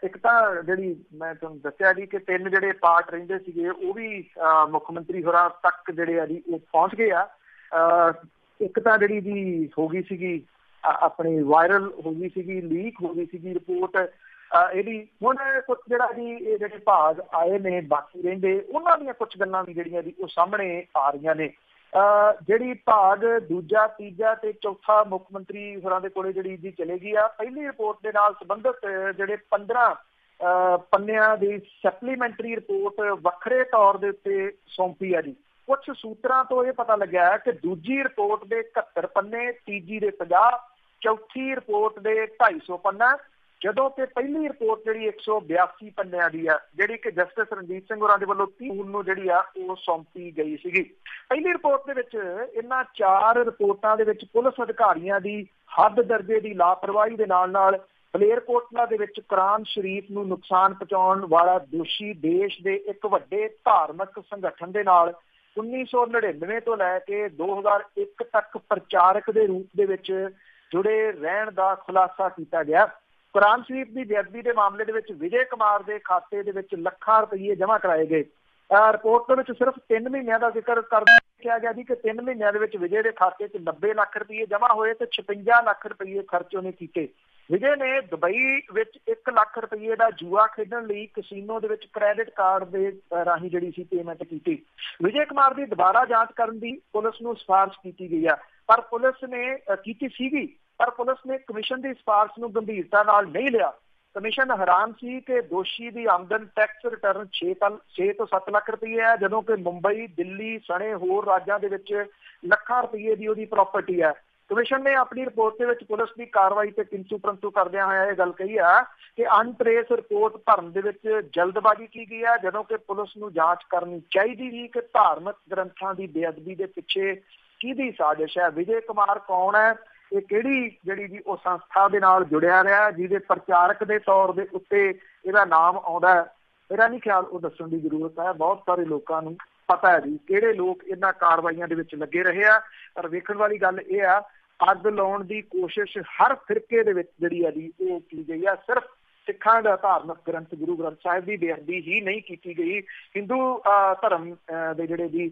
ਇੱਕ ਤਾਂ ਜਿਹੜੀ ਮੈਂ ਤੁਹਾਨੂੰ ਦੱਸਿਆ ਜੀ ਕਿ 3 ਜਿਹੜੇ ਪਾਰਟ ਰਹਿੰਦੇ ਸੀਗੇ ਉਹ ਵੀ ਮੁੱਖ ਮੰਤਰੀ ਹੋਰਾਂ ਤੱਕ ਜਿਹੜੇ ਆ ਜੀ ਉਹ ਪਹੁੰਚ ਗਏ ਆ। ਇੱਕ ਤਾਂ ਜਿਹੜੀ ਜੀ ਹੋ ਗਈ ਸੀਗੀ ਆਪਣੀ ਵਾਇਰਲ ਹੋ ਗਈ ਸੀਗੀ, ਲੀਕ ਹੋ ਗਈ ਸੀਗੀ ਰਿਪੋਰਟ ਇਹਦੀ। ਹੁਣ ਕੁਛ ਜਿਹੜਾ ਜੀ ਇਹ ਜਿਹੜੇ ਭਾਗ ਆਏ ਨੇ ਬਾਕੀ ਰਹਿੰਦੇ, ਉਹਨਾਂ ਦੀਆਂ ਕੁਛ ਗੱਲਾਂ ਵੀ ਜਿਹੜੀਆਂ ਜੀ ਉਹ ਸਾਹਮਣੇ ਆ ਰਹੀਆਂ ਨੇ। ਜਿਹੜੀ ਭਾਗ ਦੂਜਾ, ਤੀਜਾ ਤੇ ਚੌਥਾ ਮੁੱਖ ਮੰਤਰੀ ਹੋਰਾਂ ਦੇ ਕੋਲੇ ਜਿਹੜੀ ਜੀ ਚਲੇਗੀ ਆ। ਪਹਿਲੀ ਰਿਪੋਰਟ ਦੇ ਨਾਲ ਸੰਬੰਧਿਤ ਜਿਹੜੇ 15 ਪੰਨਿਆਂ ਦੀ ਸਪਲੀਮੈਂਟਰੀ ਰਿਪੋਰਟ ਵੱਖਰੇ ਤੌਰ ਦੇ ਉੱਤੇ ਸੌਂਪੀ ਆ ਜੀ। ਕੁਛ ਸੂਤਰਾਂ ਤੋਂ ਇਹ ਪਤਾ ਲੱਗਿਆ ਕਿ ਦੂਜੀ ਰਿਪੋਰਟ ਦੇ 71 ਪੰਨੇ, ਤੀਜੀ ਦੇ 50, ਚੌਥੀ ਰਿਪੋਰਟ ਦੇ 250 ਪੰਨਾ, ਜਦੋਂ ਕਿ ਪਹਿਲੀ ਰਿਪੋਰਟ ਜਿਹੜੀ 182 ਪੰਨਿਆਂ ਦੀ ਆ, ਜਿਹੜੀ ਕਿ ਜਸਟਿਸ ਰਣਜੀਤ ਸਿੰਘ ਹੋਰਾਂ ਦੇ ਵੱਲੋਂ 30 ਜੂਨ ਨੂੰ ਜਿਹੜੀ ਆ ਉਹ ਸੌਂਪੀ ਗਈ ਸੀਗੀ। ਪਹਿਲੀ ਰਿਪੋਰਟ ਦੇ ਵਿੱਚ ਇਹਨਾਂ 4 ਰਿਪੋਰਟਾਂ ਦੇ ਵਿੱਚ ਪੁਲਿਸ ਅਧਿਕਾਰੀਆਂ ਦੀ ਹੱਦ ਦਰਜੇ ਦੀ ਲਾਪਰਵਾਹੀ ਦੇ ਨਾਲ ਮਲੇਰਕੋਟਲਾ ਦੇ ਵਿੱਚ ਕੁਰਾਨ ਸ਼ਰੀਫ ਨੂੰ ਨੁਕਸਾਨ ਪਹੁੰਚਾਉਣ ਵਾਲਾ ਦੋਸ਼ੀ ਦੇਸ਼ ਦੇ ਇੱਕ ਵੱਡੇ ਧਾਰਮਿਕ ਸੰਗਠਨ ਦੇ ਨਾਲ 1999 ਤੋਂ ਲੈ ਕੇ 2001 ਤੱਕ ਪ੍ਰਚਾਰਕ ਦੇ ਰੂਪ ਦੇ ਵਿੱਚ ਜੁੜੇ ਰਹਿਣ ਦਾ ਖੁਲਾਸਾ ਕੀਤਾ ਗਿਆ। ਕੁਰਾਨ ਸ਼ਰੀਫ ਦੀ ਬੇਅਦਬੀ ਦੇ ਮਾਮਲੇ ਦੇ ਵਿੱਚ ਵਿਜੇ ਕੁਮਾਰ ਦੇ ਖਾਤੇ ਦੇ ਵਿੱਚ ਲੱਖਾਂ ਰੁਪਏ ਜਮ੍ਹਾਂ ਕਰਾਏ ਗਏ। ਰਿਪੋਰਟ ਦੇ ਵਿੱਚ ਸਿਰਫ 3 ਮਹੀਨਿਆਂ ਦਾ ਜ਼ਿਕਰ ਕਰ ਕਿਹਾ ਗਿਆ ਜੀ ਕਿ 3 ਮਹੀਨਿਆਂ ਦੇ ਵਿੱਚ ਵਿਜੇ ਦੇ ਖਾਤੇ 'ਚ 90 ਲੱਖ ਰੁਪਏ ਜਮ੍ਹਾਂ ਹੋਏ ਤੇ 56 ਲੱਖ ਰੁਪਏ ਖਰਚ ਉਹਨੇ ਕੀਤੇ। ਵਿਜੇ ਨੇ ਦੁਬਈ ਵਿੱਚ 1 ਲੱਖ ਰੁਪਏ ਦਾ ਜੂਆ ਖੇਡਣ ਲਈ ਕਸੀਨੋ ਦੇ ਵਿੱਚ ਕ੍ਰੈਡਿਟ ਕਾਰਡ ਦੇ ਰਾਹੀਂ ਜਿਹੜੀ ਸੀ ਪੇਮੈਂਟ ਕੀਤੀ। ਵਿਜੇ ਕੁਮਾਰ ਦੀ ਦੁਬਾਰਾ ਜਾਂਚ ਕਰਨ ਦੀ ਪੁਲਿਸ ਨੂੰ ਸਿਫਾਰਿਸ਼ ਕੀਤੀ ਗਈ ਆ, ਪਰ ਪੁਲਿਸ ਨੇ ਕੀਤੀ ਸੀਗੀ, ਪਰ ਪੁਲਿਸ ਨੇ ਕਮਿਸ਼ਨ ਦੀ ਸਿਫਾਰਿਸ਼ ਨੂੰ ਗੰਭੀਰਤਾ ਨਾਲ ਨਹੀਂ ਲਿਆ। ਕਮਿਸ਼ਨ ਹੈਰਾਨ ਸੀ ਕਿ ਦੋਸ਼ੀ ਦੀ ਆਮਦਨ ਟੈਕਸ ਰਿਟਰਨ 6 ਤੋਂ 7 ਲੱਖ ਰੁਪਏ ਹੈ, ਜਦੋਂ ਕਿ ਮੁੰਬਈ, ਦਿੱਲੀ ਸਣੇ ਹੋਰ ਰਾਜਾਂ ਦੇ ਵਿੱਚ ਲੱਖਾਂ ਰੁਪਏ ਦੀ ਉਹਦੀ ਪ੍ਰਾਪਰਟੀ ਹੈ। ਕਮਿਸ਼ਨ ਨੇ ਆਪਣੀ ਰਿਪੋਰਟ ਦੇ ਵਿੱਚ ਪੁਲਿਸ ਦੀ ਕਾਰਵਾਈ ਤੇ ਕਿੰਤੂ ਪ੍ਰੰਤੂ ਕਰਦਿਆਂ ਹੋਇਆ ਇਹ ਗੱਲ ਕਹੀ ਆ ਕਿ ਅਨਟ੍ਰੇਸ ਰਿਪੋਰਟ ਭਰਨ ਦੇ ਵਿੱਚ ਜਲਦਬਾਜ਼ੀ ਕੀ ਗਈ ਹੈ, ਜਦੋਂ ਕਿ ਪੁਲਿਸ ਨੂੰ ਜਾਂਚ ਕਰਨੀ ਚਾਹੀਦੀ ਸੀ ਕਿ ਧਾਰਮਿਕ ਗ੍ਰੰਥਾਂ ਦੀ ਬੇਅਦਬੀ ਦੇ ਪਿੱਛੇ ਕਿਹਦੀ ਸਾਜ਼ਿਸ਼ ਹੈ। ਵਿਜੇ ਕੁਮਾਰ ਕੌਣ ਹੈ, ਇਹ ਕਿਹੜੀ ਜਿਹੜੀ ਜੀ ਉਹ ਸੰਸਥਾ ਦੇ ਨਾਲ ਜੁੜਿਆ ਰਿਹਾ ਜਿਹਦੇ ਪ੍ਰਚਾਰਕ ਦੇ ਤੌਰ ਦੇ ਉੱਤੇ ਇਹਦਾ ਨਾਮ ਆਉਂਦਾ ਹੈ। ਮੇਰਾ ਨਹੀਂ ਖਿਆਲ ਉਹ ਦੱਸਣ ਦੀ ਜ਼ਰੂਰਤ ਹੈ, ਬਹੁਤ ਸਾਰੇ ਲੋਕਾਂ ਨੂੰ ਪਤਾ ਹੈ ਜੀ ਕਿਹੜੇ ਲੋਕ ਇਹਨਾਂ ਕਾਰਵਾਈਆਂ ਦੇ ਵਿੱਚ ਲੱਗੇ ਰਹੇ ਆ। ਪਰ ਵੇਖਣ ਵਾਲੀ ਗੱਲ ਇਹ ਆ, ਅੱਗ ਲਾਉਣ ਦੀ ਕੋਸ਼ਿਸ਼ ਹਰ ਫਿਰਕੇ ਦੇ ਵਿੱਚ ਜਿਹੜੀ ਆ ਜੀ ਉਹ ਕੀ ਗਈ ਆ। ਸਿਰਫ ਸਿੱਖਾਂ ਦਾ ਧਾਰਮਿਕ ਗ੍ਰੰਥ ਗੁਰੂ ਗ੍ਰੰਥ ਸਾਹਿਬ ਦੀ ਬੇਅਦਬੀ ਹੀ ਨਹੀਂ ਕੀਤੀ ਗਈ। ਹਿੰਦੂ ਧਰਮ ਦੇ ਜਿਹੜੇ ਵੀ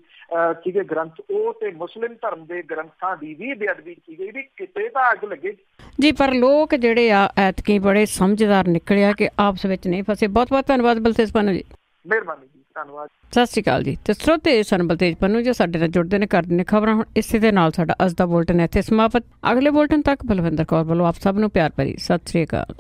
ਸੀਗੇ ਗ੍ਰੰਥ ਉਹ ਤੇ ਮੁਸਲਿਮ ਧਰਮ ਦੇ ਗ੍ਰੰਥਾਂ ਦੀ ਵੀ ਬੇਅਦਬੀ ਕੀਤੀ ਗਈ ਵੀ ਕਿਤੇ ਤਾਂ ਅੱਗ ਲੱਗੇ ਜੀ। ਪਰ ਲੋਕ ਜਿਹੜੇ ਆ ਐਤਕੀ ਬੜੇ ਸਮਝਦਾਰ ਨਿਕਲਿਆ ਕਿ ਆਪਸ ਵਿੱਚ ਨਹੀਂ ਫਸੇ। ਬਹੁਤ ਬਹੁਤ ਧੰਨਵਾਦ ਬਲਤੇਜ ਪੰਨੂ ਜੀ। ਮਿਹਰਬਾਨੀ ਜੀ, ਧੰਨਵਾਦ। ਸਤਿ ਸ਼੍ਰੀ ਅਕਾਲ ਜੀ। ਤੇ ਸਰੋਤੇ ਸਨ ਬਲਤੇਜ ਪੰਨੂ ਜੀ ਸਾਡੇ ਨਾਲ ਜੁੜਦੇ ਨੇ, ਕਰਦੇ ਨੇ ਖਬਰਾਂ। ਹੁਣ ਇਸੇ ਦੇ ਨਾਲ ਸਾਡਾ ਅੱਜ ਦਾ ਬੁਲਟਨ ਇੱਥੇ ਸਮਾਪਤ। ਅਗਲੇ ਬੁਲਟਨ ਤੱਕ ਬਲਵਿੰਦਰ ਕੌਰ ਵੱਲੋਂ ਆਪ ਸਭ ਨੂੰ ਪਿਆਰ ਭਰੀ ਸਤਿ ਸ਼੍ਰੀ ਅਕਾਲ।